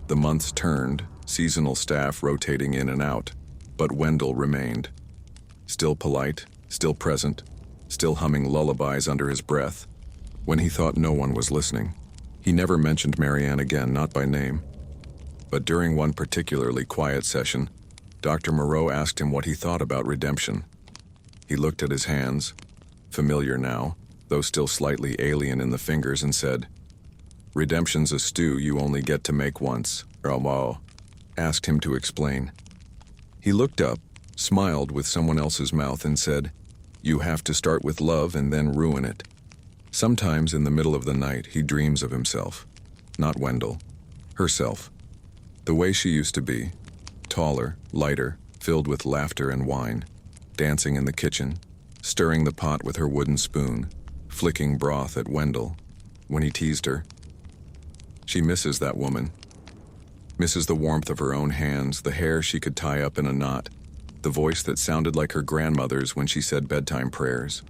The months turned, seasonal staff rotating in and out, but Wendell remained. Still polite, still present, still humming lullabies under his breath. When he thought no one was listening, he never mentioned Marianne again, not by name. But during one particularly quiet session, Dr. Moreau asked him what he thought about redemption. He looked at his hands, familiar now, though still slightly alien in the fingers, and said, "Redemption's a stew you only get to make once." Rameau asked him to explain. He looked up, smiled with someone else's mouth, and said, "You have to start with love and then ruin it." Sometimes in the middle of the night he dreams of himself, not Wendell, herself, the way she used to be, taller, lighter, filled with laughter and wine, dancing in the kitchen, stirring the pot with her wooden spoon, flicking broth at Wendell when he teased her. She misses that woman, misses the warmth of her own hands, the hair she could tie up in a knot, the voice that sounded like her grandmother's when she said bedtime prayers.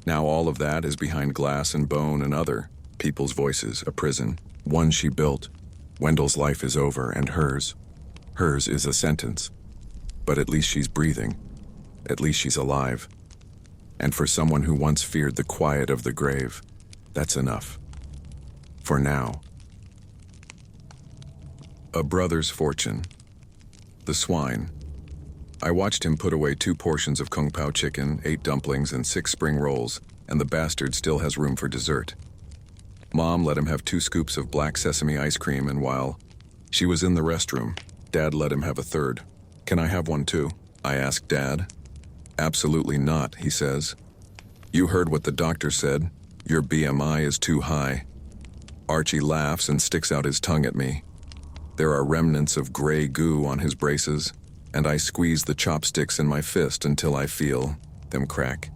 Now all of that is behind glass and bone and other people's voices, a prison, one she built. Wendell's life is over, and hers is a sentence. But at least she's breathing. At least she's alive. And for someone who once feared the quiet of the grave, that's enough. For now. A brother's fortune. The swine. I watched him put away 2 portions of Kung Pao chicken, 8 dumplings, and 6 spring rolls, and the bastard still has room for dessert. Mom let him have 2 scoops of black sesame ice cream, and while she was in the restroom, Dad let him have a 3rd. "Can I have one too?" I asked Dad. "Absolutely not," he says. "You heard what the doctor said. Your BMI is too high." Archie laughs and sticks out his tongue at me. There are remnants of gray goo on his braces, and I squeeze the chopsticks in my fist until I feel them crack.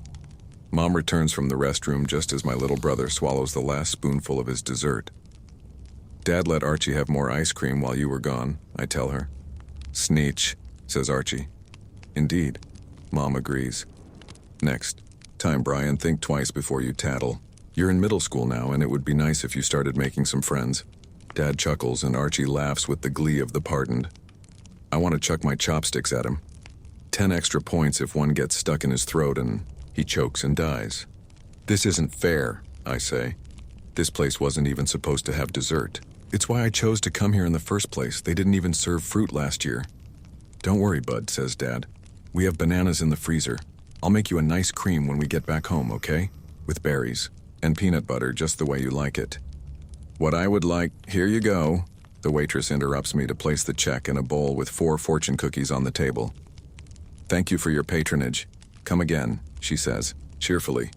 Mom returns from the restroom just as my little brother swallows the last spoonful of his dessert. "Dad let Archie have more ice cream while you were gone," I tell her. "Sneech," says Archie. "Indeed," Mom agrees. "Next time, Brian, think twice before you tattle. You're in middle school now, and it would be nice if you started making some friends." Dad chuckles, and Archie laughs with the glee of the pardoned. I want to chuck my chopsticks at him. 10 extra points if one gets stuck in his throat and he chokes and dies. "This isn't fair," I say. "This place wasn't even supposed to have dessert. It's why I chose to come here in the first place. They didn't even serve fruit last year." "Don't worry, bud," says Dad. "We have bananas in the freezer. I'll make you a nice cream when we get back home, okay? With berries and peanut butter just the way you like it." "What I would like, here you go." The waitress interrupts me to place the check in a bowl with 4 fortune cookies on the table. "Thank you for your patronage. Come again," she says, cheerfully.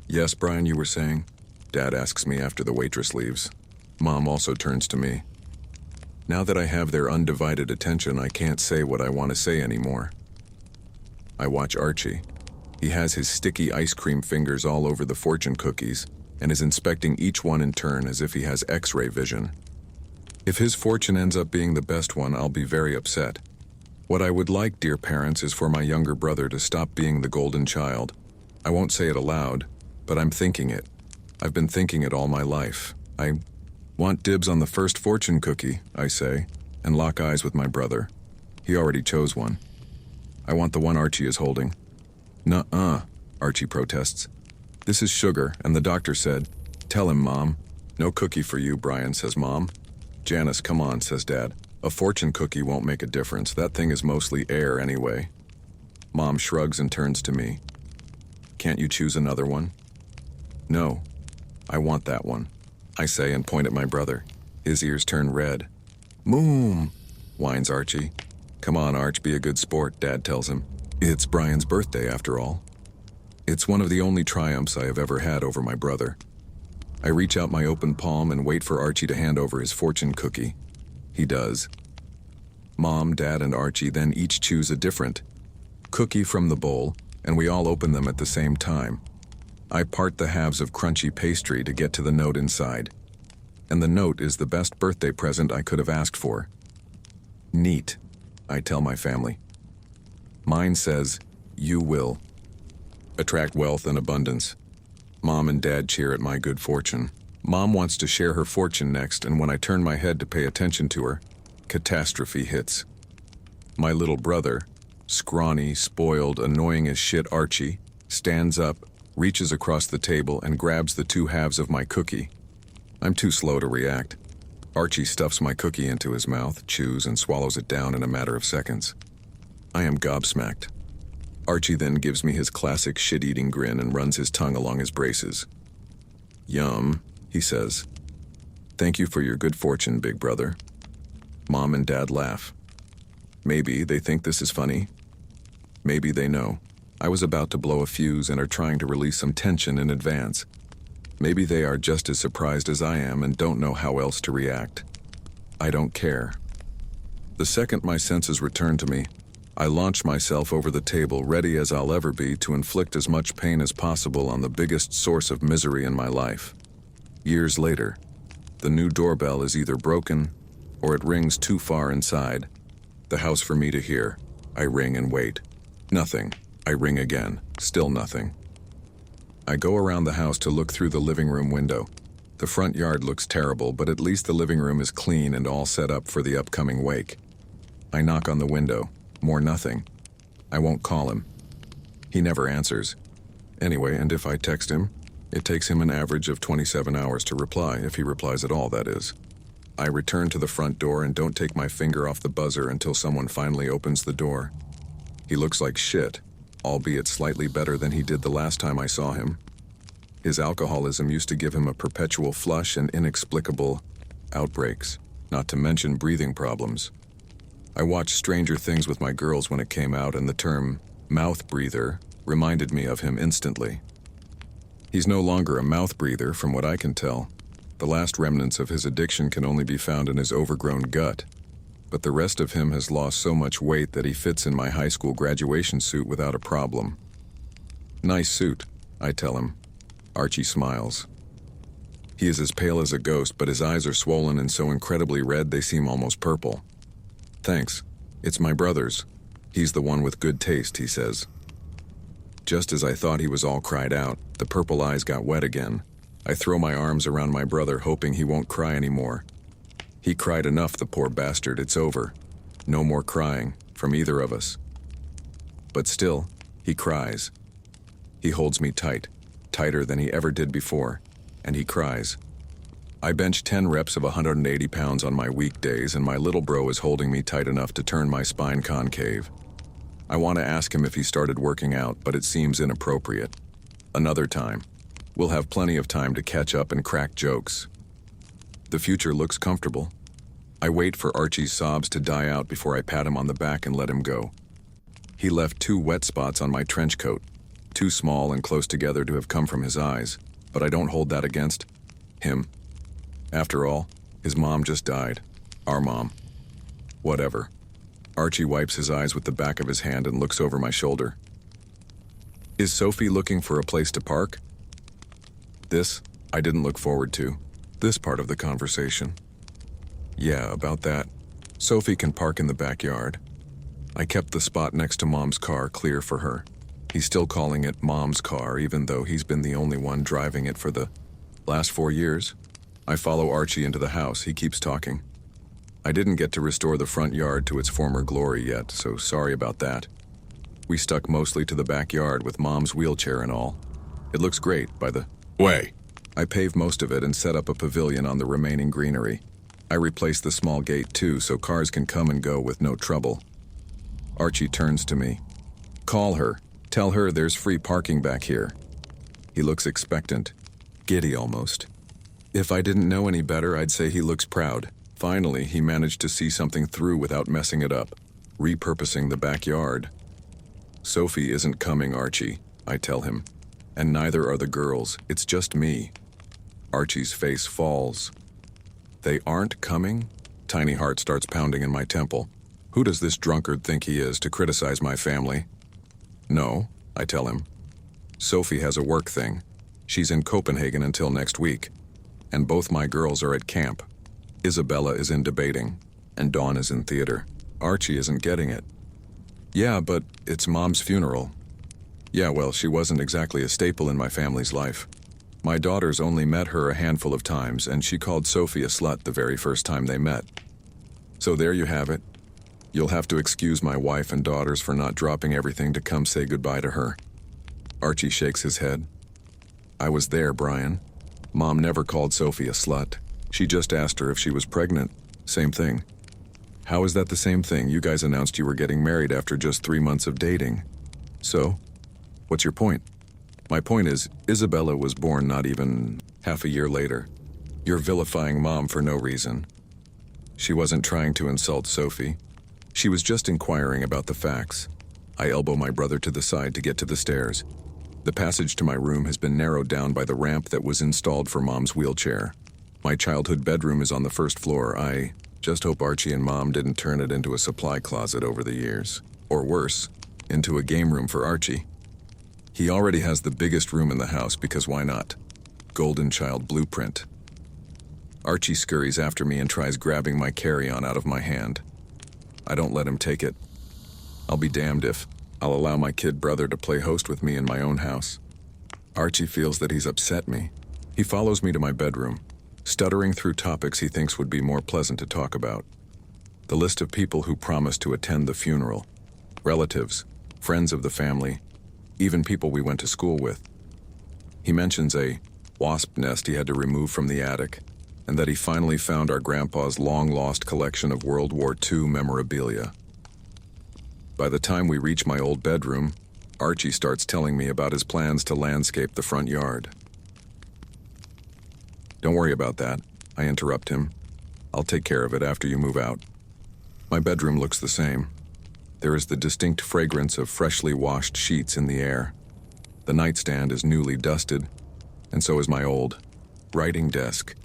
"Yes, Brian, you were saying?" Dad asks me after the waitress leaves. Mom also turns to me. Now that I have their undivided attention, I can't say what I want to say anymore. I watch Archie. He has his sticky ice cream fingers all over the fortune cookies and is inspecting each one in turn as if he has X-ray vision. If his fortune ends up being the best one, I'll be very upset. What I would like, dear parents, is for my younger brother to stop being the golden child. I won't say it aloud, but I'm thinking it. I've been thinking it all my life. I want dibs on the first fortune cookie, I say, and lock eyes with my brother. He already chose one. I want the one Archie is holding. "Nuh-uh," Archie protests. "This is sugar, and the doctor said." "Tell him, Mom." "No cookie for you, Brian," says Mom. "Janice, come on," says Dad. "A fortune cookie won't make a difference. That thing is mostly air anyway." Mom shrugs and turns to me. "Can't you choose another one?" "No, I want that one," I say and point at my brother. His ears turn red. "Moom," whines Archie. "Come on, Arch, be a good sport," Dad tells him. It's Brian's birthday, after all. It's one of the only triumphs I have ever had over my brother. I reach out my open palm and wait for Archie to hand over his fortune cookie. He does. Mom, Dad, and Archie then each choose a different cookie from the bowl, and we all open them at the same time. I part the halves of crunchy pastry to get to the note inside. And the note is the best birthday present I could have asked for. "Neat," I tell my family. Mine says, "You will attract wealth and abundance." Mom and Dad cheer at my good fortune. Mom wants to share her fortune next, and when I turn my head to pay attention to her, catastrophe hits. My little brother, scrawny, spoiled, annoying as shit Archie, stands up, reaches across the table, and grabs the 2 halves of my cookie. I'm too slow to react. Archie stuffs my cookie into his mouth, chews, and swallows it down in a matter of seconds. I am gobsmacked. Archie then gives me his classic shit-eating grin and runs his tongue along his braces. "Yum," he says. "Thank you for your good fortune, big brother." Mom and Dad laugh. Maybe they think this is funny. Maybe they know I was about to blow a fuse and are trying to release some tension in advance. Maybe they are just as surprised as I am and don't know how else to react. I don't care. The second my senses return to me, I launch myself over the table, ready as I'll ever be to inflict as much pain as possible on the biggest source of misery in my life. Years later, the new doorbell is either broken or it rings too far inside the house for me to hear. I ring and wait. Nothing. I ring again. Still nothing. I go around the house to look through the living room window. The front yard looks terrible, but at least the living room is clean and all set up for the upcoming wake. I knock on the window. More nothing. I won't call him. He never answers. Anyway, and if I text him, it takes him an average of 27 hours to reply, if he replies at all, that is. I return to the front door and don't take my finger off the buzzer until someone finally opens the door. He looks like shit, albeit slightly better than he did the last time I saw him. His alcoholism used to give him a perpetual flush and inexplicable outbreaks, not to mention breathing problems. I watched Stranger Things with my girls when it came out, and the term mouth breather reminded me of him instantly. He's no longer a mouth breather from what I can tell. The last remnants of his addiction can only be found in his overgrown gut. But the rest of him has lost so much weight that he fits in my high school graduation suit without a problem. "Nice suit," I tell him. Archie smiles. He is as pale as a ghost, but his eyes are swollen and so incredibly red they seem almost purple. "Thanks. It's my brother's. He's the one with good taste," he says. Just as I thought he was all cried out, the purple eyes got wet again. I throw my arms around my brother, hoping he won't cry anymore. He cried enough, the poor bastard. It's over. No more crying, from either of us. But still, he cries. He holds me tight, tighter than he ever did before, and he cries. I bench 10 reps of 180 pounds on my weekdays, and my little bro is holding me tight enough to turn my spine concave. I want to ask him if he started working out, but it seems inappropriate. Another time. We'll have plenty of time to catch up and crack jokes. The future looks comfortable. I wait for Archie's sobs to die out before I pat him on the back and let him go. He left 2 wet spots on my trench coat, too small and close together to have come from his eyes, but I don't hold that against him. After all, his mom just died. Our mom. Whatever. Archie wipes his eyes with the back of his hand and looks over my shoulder. Is Sophie looking for a place to park? This, I didn't look forward to. This part of the conversation. Yeah, about that. Sophie can park in the backyard. I kept the spot next to Mom's car clear for her. He's still calling it Mom's car, even though he's been the only one driving it for the last 4 years. I follow Archie into the house. He keeps talking. I didn't get to restore the front yard to its former glory yet, so sorry about that. We stuck mostly to the backyard with Mom's wheelchair and all. It looks great, by the way. I paved most of it and set up a pavilion on the remaining greenery. I replaced the small gate too, so cars can come and go with no trouble. Archie turns to me. Call her. Tell her there's free parking back here. He looks expectant, giddy almost. If I didn't know any better, I'd say he looks proud. Finally, he managed to see something through without messing it up, repurposing the backyard. Sophie isn't coming, Archie, I tell him. And neither are the girls. It's just me. Archie's face falls. They aren't coming? Tiny heart starts pounding in my temple. Who does this drunkard think he is to criticize my family? No, I tell him. Sophie has a work thing. She's in Copenhagen until next week. And both my girls are at camp. Isabella is in debating, and Dawn is in theater. Archie isn't getting it. Yeah, but it's Mom's funeral. Yeah, well, she wasn't exactly a staple in my family's life. My daughters only met her a handful of times, and she called Sophie a slut the very first time they met. So there you have it. You'll have to excuse my wife and daughters for not dropping everything to come say goodbye to her. Archie shakes his head. I was there, Brian. Mom never called Sophie a slut. She just asked her if she was pregnant. Same thing. How is that the same thing? You guys announced you were getting married after just 3 months of dating. So, what's your point? My point is, Isabella was born not even half a year later. You're vilifying Mom for no reason. She wasn't trying to insult Sophie. She was just inquiring about the facts. I elbow my brother to the side to get to the stairs. The passage to my room has been narrowed down by the ramp that was installed for Mom's wheelchair. My childhood bedroom is on the first floor. I just hope Archie and Mom didn't turn it into a supply closet over the years. Or worse, into a game room for Archie. He already has the biggest room in the house because why not? Golden Child blueprint. Archie scurries after me and tries grabbing my carry-on out of my hand. I don't let him take it. I'll be damned if I'll allow my kid brother to play host with me in my own house. Archie feels that he's upset me. He follows me to my bedroom, stuttering through topics he thinks would be more pleasant to talk about. The list of people who promised to attend the funeral. Relatives, friends of the family, even people we went to school with. He mentions a wasp nest he had to remove from the attic, and that he finally found our grandpa's long-lost collection of World War II memorabilia. By the time we reach my old bedroom, Archie starts telling me about his plans to landscape the front yard. Don't worry about that, I interrupt him. I'll take care of it after you move out. My bedroom looks the same. There is the distinct fragrance of freshly washed sheets in the air. The nightstand is newly dusted, and so is my old writing desk.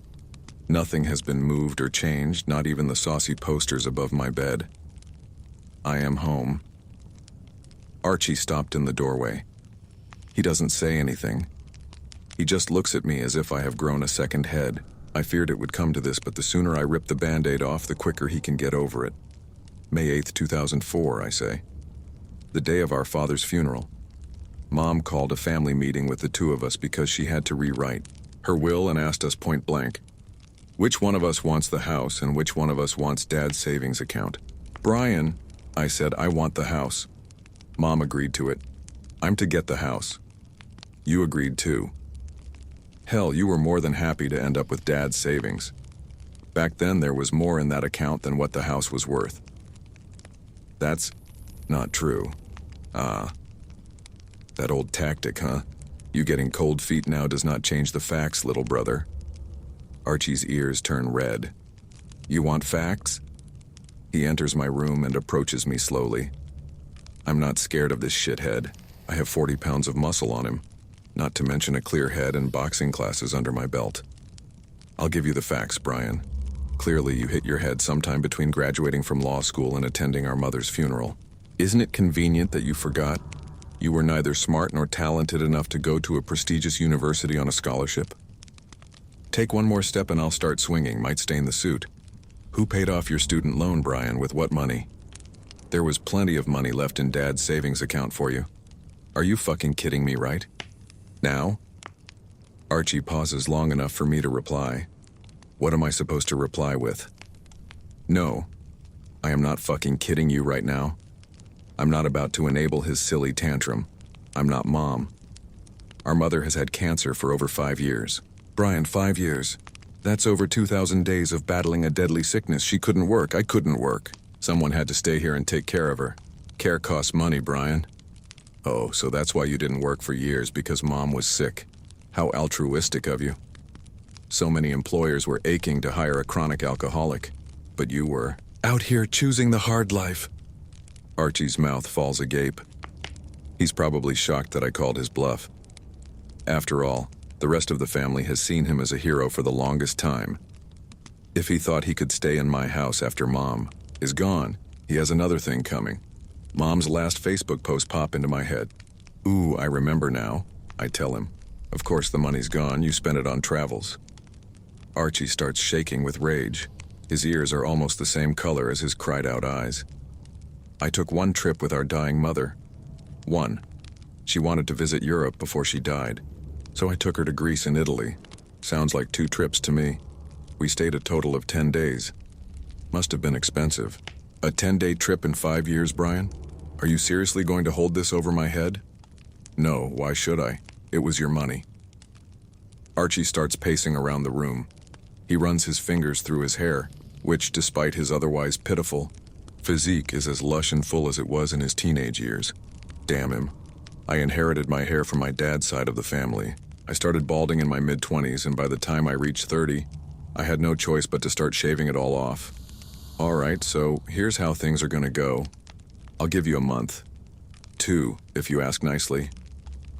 Nothing has been moved or changed, not even the saucy posters above my bed. I am home. Archie stopped in the doorway. He doesn't say anything. He just looks at me as if I have grown a second head. I feared it would come to this, but the sooner I rip the Band-Aid off, the quicker he can get over it. May 8th, 2004, I say. The day of our father's funeral. Mom called a family meeting with the two of us because she had to rewrite her will and asked us point blank, which one of us wants the house and which one of us wants Dad's savings account. Brian, I said, I want the house. Mom agreed to it. I'm to get the house. You agreed too. Hell, you were more than happy to end up with Dad's savings. Back then there was more in that account than what the house was worth. That's not true. Ah. That old tactic, huh? You getting cold feet now does not change the facts, little brother. Archie's ears turn red. You want facts? He enters my room and approaches me slowly. I'm not scared of this shithead. I have 40 pounds of muscle on him, not to mention a clear head and boxing classes under my belt. I'll give you the facts, Brian. Clearly you hit your head sometime between graduating from law school and attending our mother's funeral. Isn't it convenient that you forgot? You were neither smart nor talented enough to go to a prestigious university on a scholarship. Take one more step and I'll start swinging, might stain the suit. Who paid off your student loan, Brian, with what money? There was plenty of money left in Dad's savings account for you. Are you fucking kidding me, right? Now? Archie pauses long enough for me to reply. What am I supposed to reply with? No, I am not fucking kidding you right now. I'm not about to enable his silly tantrum. I'm not Mom. Our mother has had cancer for over 5 years. Brian, 5 years. That's over 2,000 days of battling a deadly sickness. She couldn't work. I couldn't work. Someone had to stay here and take care of her. Care costs money, Brian. Oh, so that's why you didn't work for years, because Mom was sick. How altruistic of you. So many employers were aching to hire a chronic alcoholic, but you were out here choosing the hard life. Archie's mouth falls agape. He's probably shocked that I called his bluff. After all, the rest of the family has seen him as a hero for the longest time. If he thought he could stay in my house after Mom is gone, he has another thing coming. Mom's last Facebook post pop into my head. Ooh, I remember now, I tell him. Of course the money's gone, you spent it on travels. Archie starts shaking with rage. His ears are almost the same color as his cried-out eyes. I took one trip with our dying mother. One. She wanted to visit Europe before she died, so I took her to Greece and Italy. Sounds like 2 trips to me. We stayed a total of 10 days. Must have been expensive. A 10-day trip in 5 years, Brian? Are you seriously going to hold this over my head? No, why should I? It was your money. Archie starts pacing around the room. He runs his fingers through his hair, which, despite his otherwise pitiful physique, is as lush and full as it was in his teenage years. Damn him. I inherited my hair from my dad's side of the family. I started balding in my mid-20s, and by the time I reached 30, I had no choice but to start shaving it all off. All right, so here's how things are gonna go. I'll give you a month. 2, if you ask nicely.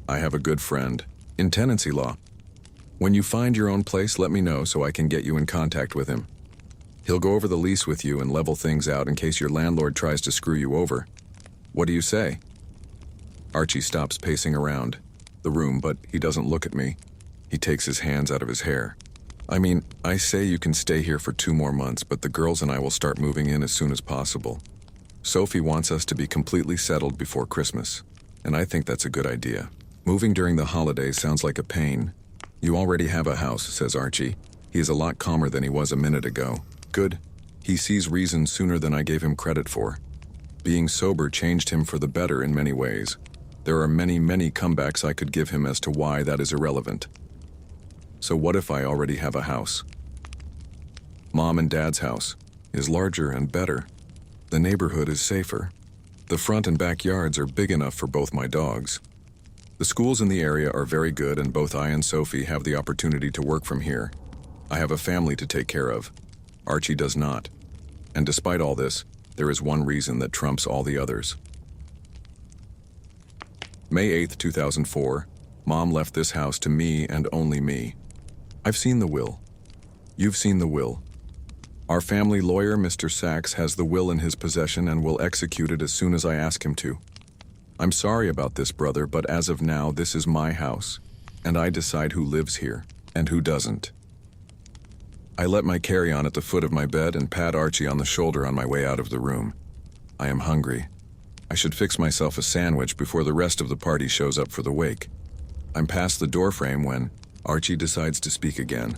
I have a good friend in tenancy law. When you find your own place, let me know so I can get you in contact with him. He'll go over the lease with you and level things out in case your landlord tries to screw you over. What do you say? Archie stops pacing around the room, but he doesn't look at me. He takes his hands out of his hair. I mean, I say you can stay here for 2 more months, but the girls and I will start moving in as soon as possible. Sophie wants us to be completely settled before Christmas, and I think that's a good idea. Moving during the holidays sounds like a pain. You already have a house, says Archie. He is a lot calmer than he was a minute ago. Good. He sees reason sooner than I gave him credit for. Being sober changed him for the better in many ways. There are many, many comebacks I could give him as to why that is irrelevant. So what if I already have a house? Mom and Dad's house is larger and better. The neighborhood is safer. The front and backyards are big enough for both my dogs. The schools in the area are very good, and both I and Sophie have the opportunity to work from here. I have a family to take care of. Archie does not. And despite all this, there is one reason that trumps all the others. May 8th, 2004, Mom left this house to me and only me. I've seen the will. You've seen the will. Our family lawyer, Mr. Sachs, has the will in his possession and will execute it as soon as I ask him to. I'm sorry about this, brother, but as of now, this is my house, and I decide who lives here and who doesn't. I let my carry-on at the foot of my bed and pat Archie on the shoulder on my way out of the room. I am hungry. I should fix myself a sandwich before the rest of the party shows up for the wake. I'm past the doorframe when Archie decides to speak again.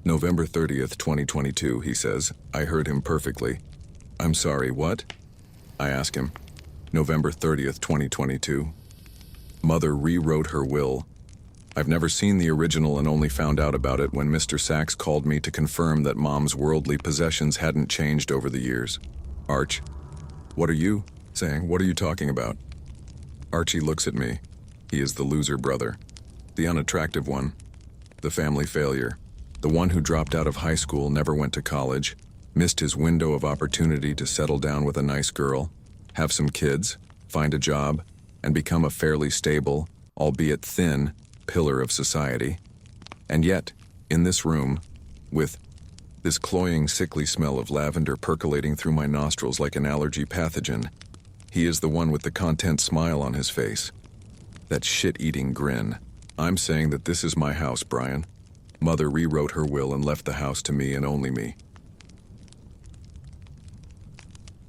November 30th, 2022, he says. I heard him perfectly. I'm sorry, what? I ask him. November 30th, 2022. Mother rewrote her will. I've never seen the original and only found out about it when Mr. Sachs called me to confirm that Mom's worldly possessions hadn't changed over the years. Arch, what are you saying? What are you talking about? Archie looks at me. He is the loser brother, the unattractive one, the family failure, the one who dropped out of high school, never went to college, missed his window of opportunity to settle down with a nice girl, have some kids, find a job, and become a fairly stable, albeit thin, pillar of society. And yet, in this room, with this cloying, sickly smell of lavender percolating through my nostrils like an allergy pathogen, he is the one with the content smile on his face. That shit-eating grin. I'm saying that this is my house, Brian. Mother rewrote her will and left the house to me and only me.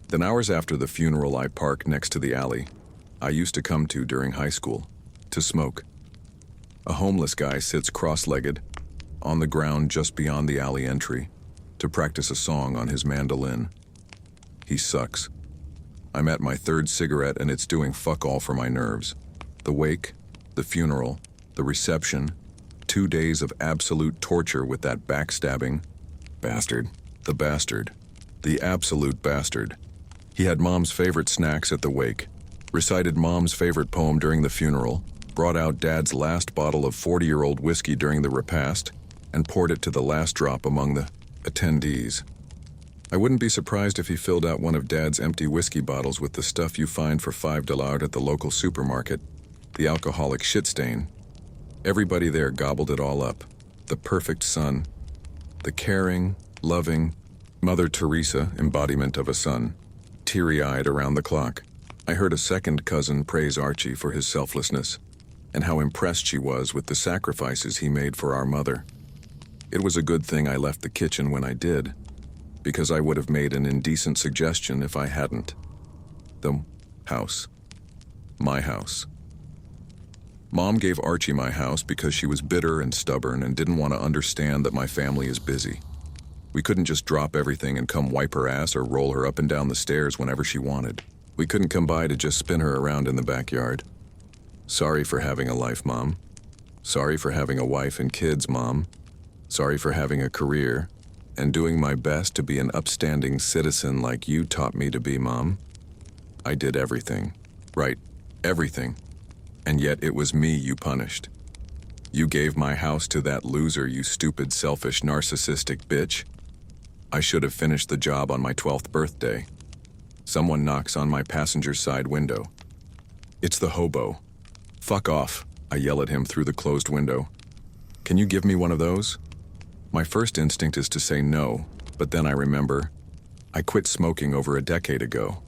Then hours after the funeral, I park next to the alley I used to come to during high school, to smoke. A homeless guy sits cross-legged on the ground just beyond the alley entry to practice a song on his mandolin. He sucks. I'm at my 3rd cigarette and it's doing fuck all for my nerves. The wake, the funeral, the reception, 2 days of absolute torture with that backstabbing bastard. The bastard. The absolute bastard. He had Mom's favorite snacks at the wake, recited Mom's favorite poem during the funeral, brought out Dad's last bottle of 40-year-old whiskey during the repast, and poured it to the last drop among the attendees. I wouldn't be surprised if he filled out one of Dad's empty whiskey bottles with the stuff you find for $5 at the local supermarket, the alcoholic shit stain. Everybody there gobbled it all up. The perfect son. The caring, loving, Mother Teresa embodiment of a son. Teary-eyed around the clock. I heard a second cousin praise Archie for his selflessness, and how impressed she was with the sacrifices he made for our mother. It was a good thing I left the kitchen when I did, because I would have made an indecent suggestion if I hadn't. The house. My house. Mom gave Archie my house because she was bitter and stubborn and didn't want to understand that my family is busy. We couldn't just drop everything and come wipe her ass or roll her up and down the stairs whenever she wanted. We couldn't come by to just spin her around in the backyard. Sorry for having a life, Mom. Sorry for having a wife and kids, Mom. Sorry for having a career and doing my best to be an upstanding citizen like you taught me to be, Mom. I did everything. Right, everything. And yet it was me you punished. You gave my house to that loser, you stupid, selfish, narcissistic bitch. I should have finished the job on my 12th birthday. Someone knocks on my passenger side window. It's the hobo. Fuck off, I yell at him through the closed window. Can you give me one of those? My first instinct is to say no, but then I remember, I quit smoking over a decade ago.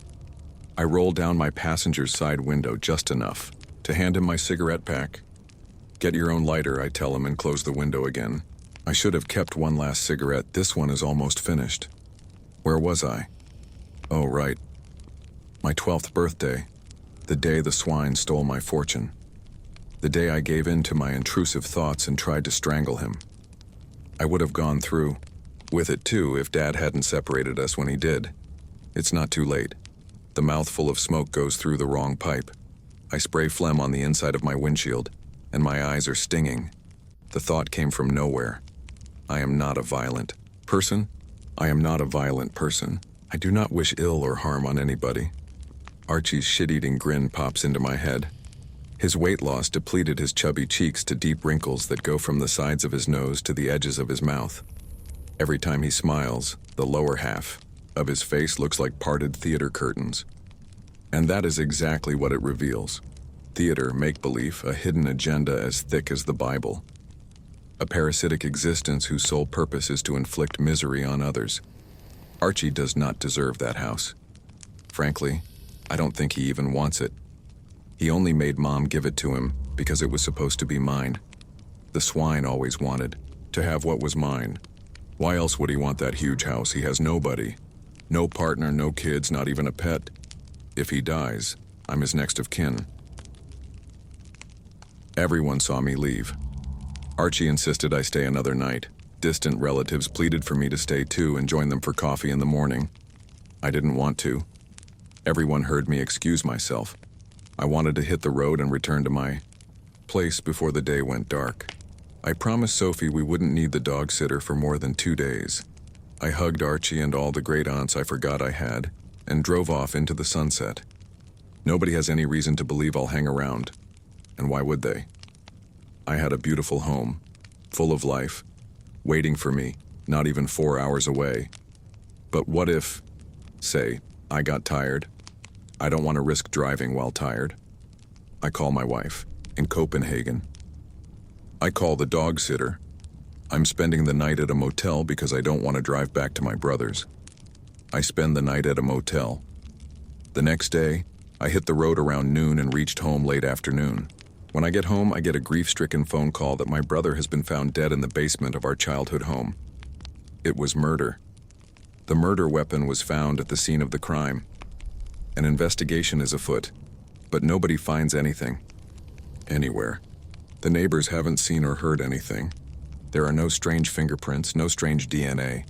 I roll down my passenger's side window just enough to hand him my cigarette pack. Get your own lighter, I tell him, and close the window again. I should have kept one last cigarette. This one is almost finished. Where was I? Oh, right. My 12th birthday. The day the swine stole my fortune. The day I gave in to my intrusive thoughts and tried to strangle him. I would have gone through with it too if Dad hadn't separated us when he did. It's not too late. The mouthful of smoke goes through the wrong pipe. I spray phlegm on the inside of my windshield, and my eyes are stinging. The thought came from nowhere. I am not a violent person. I am not a violent person. I do not wish ill or harm on anybody. Archie's shit-eating grin pops into my head. His weight loss depleted his chubby cheeks to deep wrinkles that go from the sides of his nose to the edges of his mouth. Every time he smiles, the lower half of his face looks like parted theater curtains. And that is exactly what it reveals. Theater, make-believe, a hidden agenda as thick as the Bible. A parasitic existence whose sole purpose is to inflict misery on others. Archie does not deserve that house. Frankly, I don't think he even wants it. He only made Mom give it to him because it was supposed to be mine. The swine always wanted to have what was mine. Why else would he want that huge house? He has nobody. No partner, no kids, not even a pet. If he dies, I'm his next of kin. Everyone saw me leave. Archie insisted I stay another night. Distant relatives pleaded for me to stay too and join them for coffee in the morning. I didn't want to. Everyone heard me excuse myself. I wanted to hit the road and return to my place before the day went dark. I promised Sophie we wouldn't need the dog sitter for more than 2 days. I hugged Archie and all the great aunts I forgot I had and drove off into the sunset. Nobody has any reason to believe I'll hang around. And why would they? I had a beautiful home, full of life, waiting for me, not even 4 hours away. But what if, say, I got tired? I don't want to risk driving while tired. I call my wife, in Copenhagen. I call the dog sitter. I'm spending the night at a motel because I don't want to drive back to my brother's. I spend the night at a motel. The next day, I hit the road around noon and reached home late afternoon. When I get home, I get a grief-stricken phone call that my brother has been found dead in the basement of our childhood home. It was murder. The murder weapon was found at the scene of the crime. An investigation is afoot, but nobody finds anything. Anywhere. The neighbors haven't seen or heard anything. There are no strange fingerprints, no strange DNA,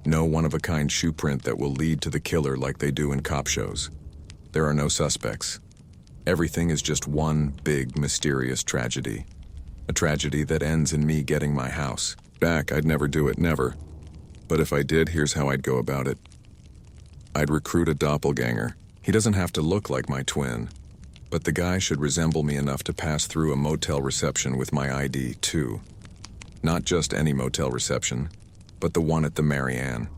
no one-of-a-kind shoe print that will lead to the killer like they do in cop shows. There are no suspects. Everything is just one big, mysterious tragedy. A tragedy that ends in me getting my house back. I'd never do it, never. But if I did, here's how I'd go about it. I'd recruit a doppelganger. He doesn't have to look like my twin, but the guy should resemble me enough to pass through a motel reception with my ID, too. Not just any motel reception, but the one at the Marianne.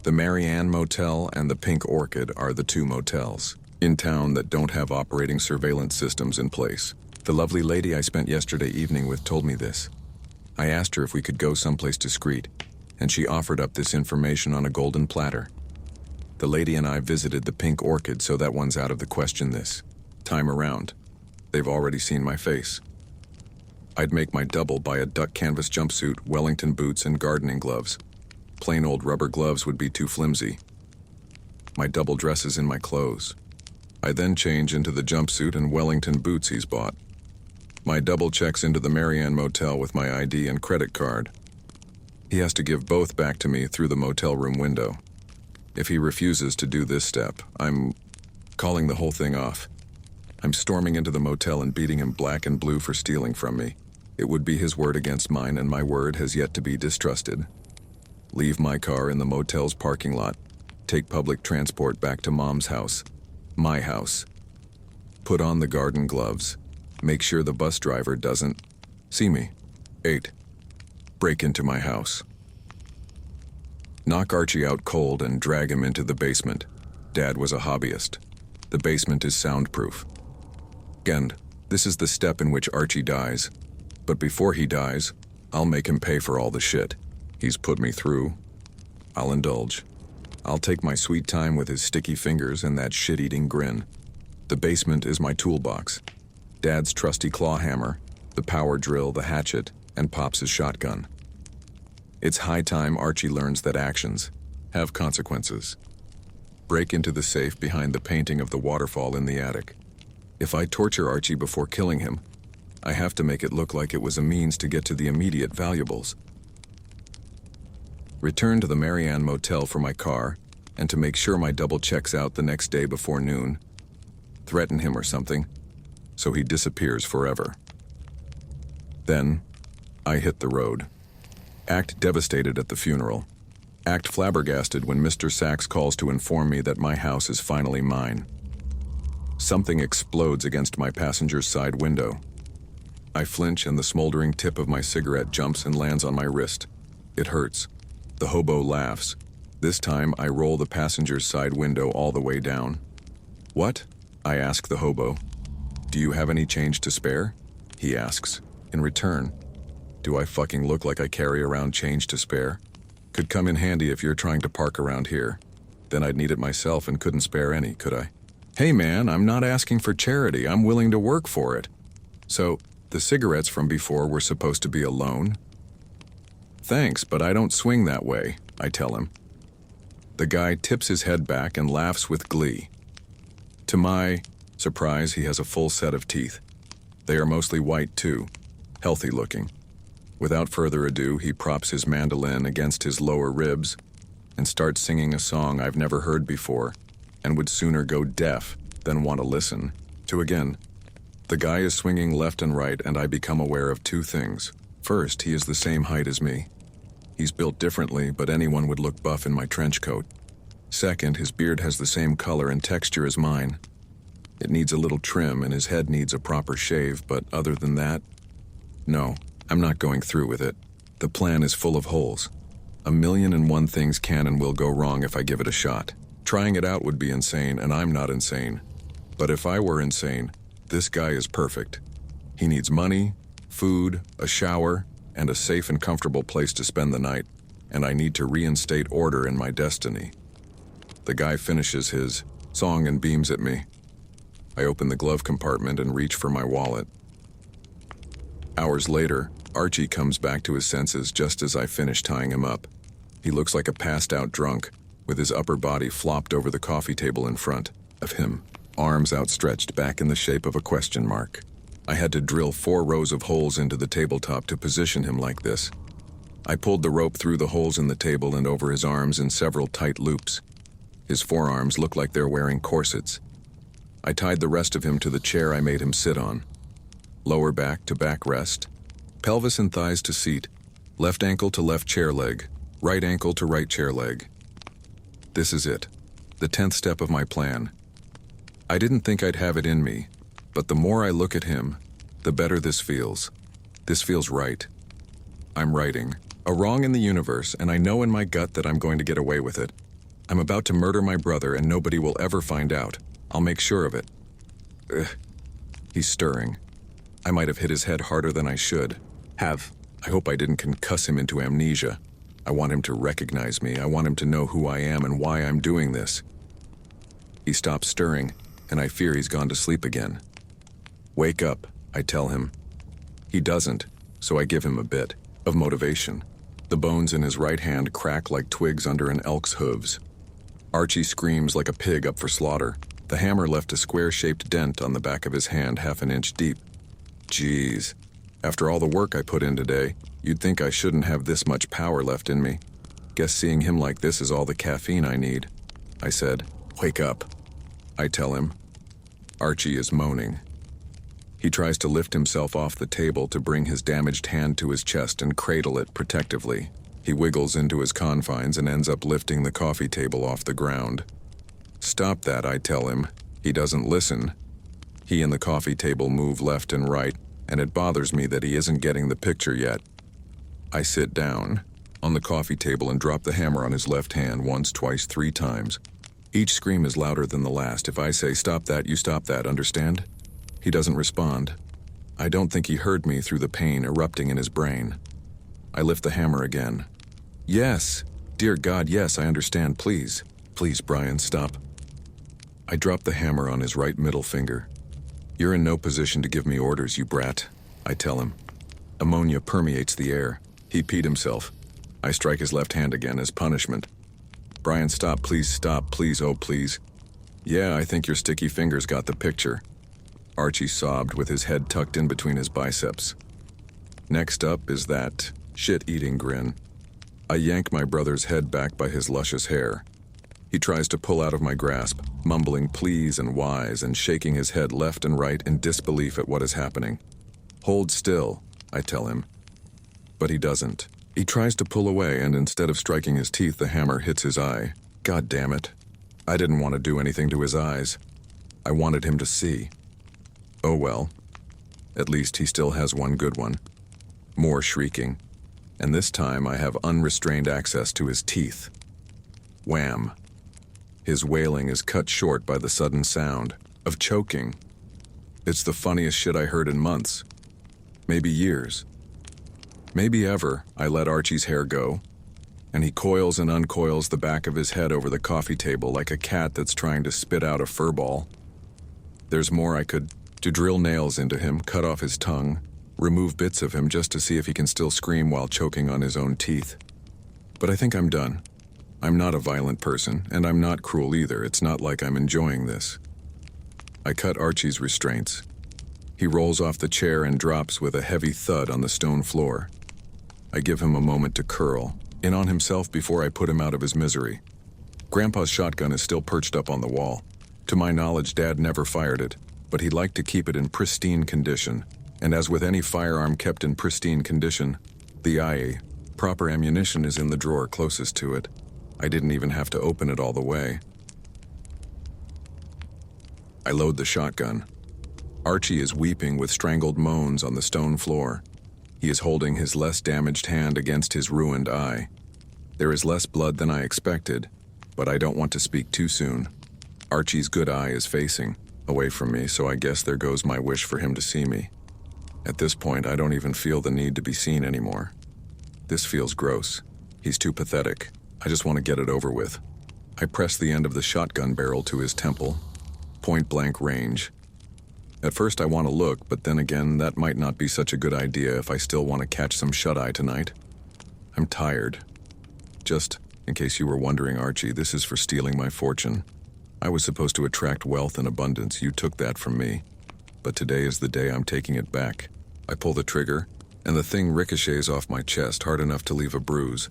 The Marianne Motel and the Pink Orchid are the 2 motels in town that don't have operating surveillance systems in place. The lovely lady I spent yesterday evening with told me this. I asked her if we could go someplace discreet, and she offered up this information on a golden platter. The lady and I visited the Pink Orchid, so that one's out of the question this time around. They've already seen my face. I'd make my double by a duck canvas jumpsuit, Wellington boots, and gardening gloves. Plain old rubber gloves would be too flimsy. My double dresses in my clothes. I then change into the jumpsuit and Wellington boots he's bought. My double checks into the Marianne Motel with my ID and credit card. He has to give both back to me through the motel room window. If he refuses to do this step, I'm calling the whole thing off. I'm storming into the motel and beating him black and blue for stealing from me. It would be his word against mine, and my word has yet to be distrusted. Leave my car in the motel's parking lot. Take public transport back to Mom's house. My house. Put on the garden gloves. Make sure the bus driver doesn't see me. 8. Break into my house. Knock Archie out cold and drag him into the basement. Dad was a hobbyist. The basement is soundproof. Again, this is the step in which Archie dies. But before he dies, I'll make him pay for all the shit he's put me through. I'll indulge. I'll take my sweet time with his sticky fingers and that shit-eating grin. The basement is my toolbox. Dad's trusty claw hammer, the power drill, the hatchet, and Pop's shotgun. It's high time Archie learns that actions have consequences. Break into the safe behind the painting of the waterfall in the attic. If I torture Archie before killing him, I have to make it look like it was a means to get to the immediate valuables. Return to the Marianne Motel for my car, and to make sure my double checks out the next day before noon. Threaten him or something, so he disappears forever. Then, I hit the road. Act devastated at the funeral. Act flabbergasted when Mr. Sachs calls to inform me that my house is finally mine. Something explodes against my passenger's side window. I flinch and the smoldering tip of my cigarette jumps and lands on my wrist. It hurts. The hobo laughs. This time I roll the passenger's side window all the way down. "What?" I ask the hobo. "Do you have any change to spare?" he asks. In return, do I fucking look like I carry around change to spare? Could come in handy if you're trying to park around here. Then I'd need it myself and couldn't spare any, could I? "Hey man, I'm not asking for charity. I'm willing to work for it." "So, the cigarettes from before were supposed to be a loan?" "Thanks, but I don't swing that way," I tell him. The guy tips his head back and laughs with glee. To my surprise, he has a full set of teeth. They are mostly white too, healthy looking. Without further ado, he props his mandolin against his lower ribs and starts singing a song I've never heard before and would sooner go deaf than want to listen to again. The guy is swinging left and right, and I become aware of two things. First, he is the same height as me. He's built differently, but anyone would look buff in my trench coat. Second, his beard has the same color and texture as mine. It needs a little trim, and his head needs a proper shave, but other than that, no, I'm not going through with it. The plan is full of holes. 1,000,001 things can and will go wrong if I give it a shot. Trying it out would be insane, and I'm not insane. But if I were insane, this guy is perfect. He needs money, food, a shower, and a safe and comfortable place to spend the night, and I need to reinstate order in my destiny. The guy finishes his song and beams at me. I open the glove compartment and reach for my wallet. Hours later, Archie comes back to his senses just as I finish tying him up. He looks like a passed-out drunk, with his upper body flopped over the coffee table in front of him, arms outstretched back in the shape of a question mark. I had to drill 4 rows of holes into the tabletop to position him like this. I pulled the rope through the holes in the table and over his arms in several tight loops. His forearms look like they're wearing corsets. I tied the rest of him to the chair I made him sit on. Lower back to back rest, pelvis and thighs to seat, left ankle to left chair leg, right ankle to right chair leg. This is it, the 10th step of my plan. I didn't think I'd have it in me, but the more I look at him, the better this feels. This feels right. I'm righting a wrong in the universe, and I know in my gut that I'm going to get away with it. I'm about to murder my brother, and nobody will ever find out. I'll make sure of it. He's stirring. I might have hit his head harder than I should have. I hope I didn't concuss him into amnesia. I want him to recognize me. I want him to know who I am and why I'm doing this. He stops stirring, and I fear he's gone to sleep again. "Wake up," I tell him. He doesn't, so I give him a bit of motivation. The bones in his right hand crack like twigs under an elk's hooves. Archie screams like a pig up for slaughter. The hammer left a square-shaped dent on the back of his hand 1/2 inch deep. Jeez. After all the work I put in today, you'd think I shouldn't have this much power left in me. Guess seeing him like this is all the caffeine I need. I said, "Wake up," I tell him. Archie is moaning. He tries to lift himself off the table to bring his damaged hand to his chest and cradle it protectively. He wiggles into his confines and ends up lifting the coffee table off the ground. "Stop that," I tell him. He doesn't listen. He and the coffee table move left and right, and it bothers me that he isn't getting the picture yet. I sit down on the coffee table and drop the hammer on his left hand once, twice, 3 times. Each scream is louder than the last. If I say, "Stop that," you stop that, understand? He doesn't respond. I don't think he heard me through the pain erupting in his brain. I lift the hammer again. "Yes, dear God, yes, I understand, please. Please, Brian, stop." I drop the hammer on his right middle finger. "You're in no position to give me orders, you brat," I tell him. Ammonia permeates the air. He peed himself. I strike his left hand again as punishment. "Brian, stop, please, oh please." "Yeah, I think your sticky fingers got the picture." Archie sobbed with his head tucked in between his biceps. Next up is that shit-eating grin. I yank my brother's head back by his luscious hair. He tries to pull out of my grasp, mumbling please and whys and shaking his head left and right in disbelief at what is happening. "Hold still," I tell him. But he doesn't. He tries to pull away, and instead of striking his teeth, the hammer hits his eye. God damn it. I didn't want to do anything to his eyes. I wanted him to see. Oh well. At least he still has one good one. More shrieking. And this time I have unrestrained access to his teeth. Wham. His wailing is cut short by the sudden sound of choking. It's the funniest shit I heard in months. Maybe years. Maybe ever. I let Archie's hair go, and he coils and uncoils the back of his head over the coffee table like a cat that's trying to spit out a fur ball. There's more I could to drill nails into him, cut off his tongue, remove bits of him just to see if he can still scream while choking on his own teeth. But I think I'm done. I'm not a violent person, and I'm not cruel either. It's not like I'm enjoying this. I cut Archie's restraints. He rolls off the chair and drops with a heavy thud on the stone floor. I give him a moment to curl in on himself before I put him out of his misery. Grandpa's shotgun is still perched up on the wall. To my knowledge, Dad never fired it, but he liked to keep it in pristine condition. And as with any firearm kept in pristine condition, the proper ammunition is in the drawer closest to it. I didn't even have to open it all the way. I load the shotgun. Archie is weeping with strangled moans on the stone floor. He is holding his less damaged hand against his ruined eye. There is less blood than I expected, but I don't want to speak too soon. Archie's good eye is facing away from me, so I guess there goes my wish for him to see me. At this point, I don't even feel the need to be seen anymore. This feels gross. He's too pathetic. I just want to get it over with. I press the end of the shotgun barrel to his temple. Point-blank range. At first I want to look, but then again, that might not be such a good idea if I still want to catch some shut-eye tonight. I'm tired. Just in case you were wondering, Archie, this is for stealing my fortune. I was supposed to attract wealth and abundance. You took that from me. But today is the day I'm taking it back. I pull the trigger, and the thing ricochets off my chest hard enough to leave a bruise.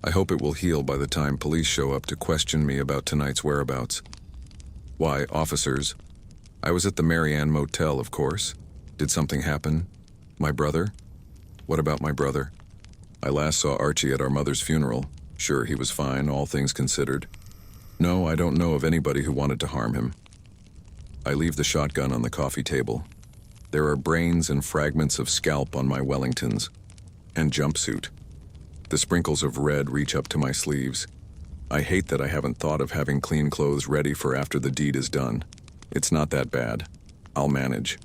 I hope it will heal by the time police show up to question me about tonight's whereabouts. Why, officers? I was at the Marianne Motel, of course. Did something happen? My brother? What about my brother? I last saw Archie at our mother's funeral. Sure, he was fine, all things considered. No, I don't know of anybody who wanted to harm him. I leave the shotgun on the coffee table. There are brains and fragments of scalp on my Wellingtons and jumpsuit. The sprinkles of red reach up to my sleeves. I hate that I haven't thought of having clean clothes ready for after the deed is done. It's not that bad. I'll manage.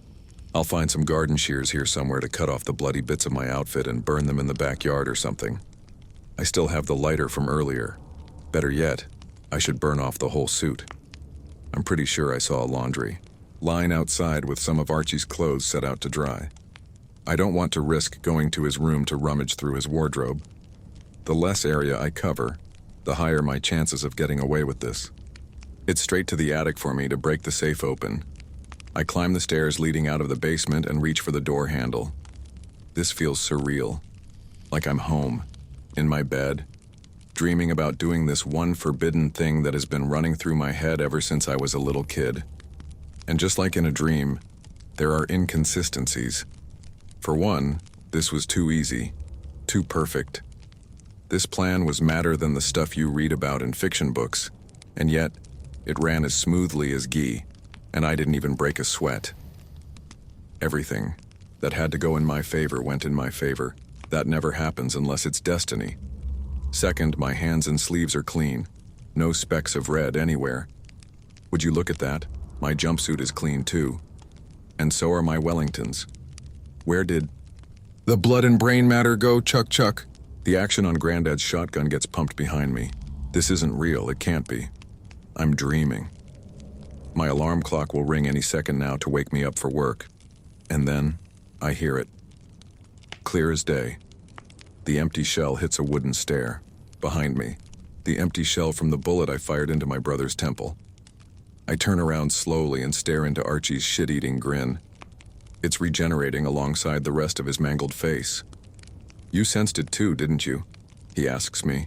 I'll find some garden shears here somewhere to cut off the bloody bits of my outfit and burn them in the backyard or something. I still have the lighter from earlier. Better yet, I should burn off the whole suit. I'm pretty sure I saw a laundry line outside with some of Archie's clothes set out to dry. I don't want to risk going to his room to rummage through his wardrobe. The less area I cover, the higher my chances of getting away with this. It's straight to the attic for me to break the safe open. I climb the stairs leading out of the basement and reach for the door handle. This feels surreal, like I'm home, in my bed, dreaming about doing this one forbidden thing that has been running through my head ever since I was a little kid. And just like in a dream, There are inconsistencies. For one, this was too easy, too perfect. This plan was madder than the stuff you read about in fiction books, and yet, it ran as smoothly as ghee, and I didn't even break a sweat. Everything that had to go in my favor went in my favor. That never happens unless it's destiny. Second, my hands and sleeves are clean. No specks of red anywhere. Would you look at that? My jumpsuit is clean too. And so are my Wellingtons. Where did the blood and brain matter go, Chuck Chuck? The action on Granddad's shotgun gets pumped behind me. This isn't real, it can't be. I'm dreaming. My alarm clock will ring any second now to wake me up for work. And then, I hear it. Clear as day. The empty shell hits a wooden stair. Behind me, the empty shell from the bullet I fired into my brother's temple. I turn around slowly and stare into Archie's shit-eating grin. It's regenerating alongside the rest of his mangled face. You sensed it too, didn't you? He asks me.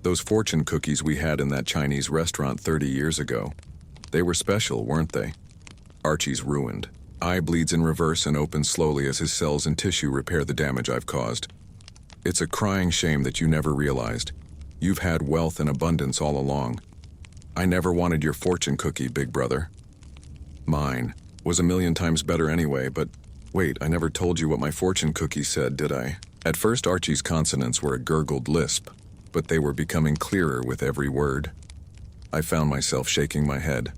Those fortune cookies we had in that Chinese restaurant 30 years ago. They were special, weren't they? Archie's ruined. Eye bleeds in reverse and opens slowly as his cells and tissue repair the damage I've caused. It's a crying shame that you never realized. You've had wealth and abundance all along. I never wanted your fortune cookie, big brother. Mine was a million times better anyway, but wait, I never told you what my fortune cookie said, did I? At first, Archie's consonants were a gurgled lisp, but they were becoming clearer with every word. I found myself shaking my head.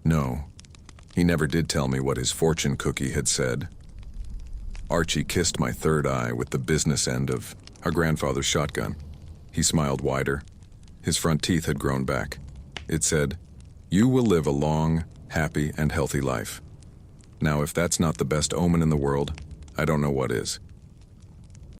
No, he never did tell me what his fortune cookie had said. Archie kissed my third eye with the business end of our grandfather's shotgun. He smiled wider. His front teeth had grown back. It said, "You will live a long, happy, and healthy life." Now, if that's not the best omen in the world, I don't know what is.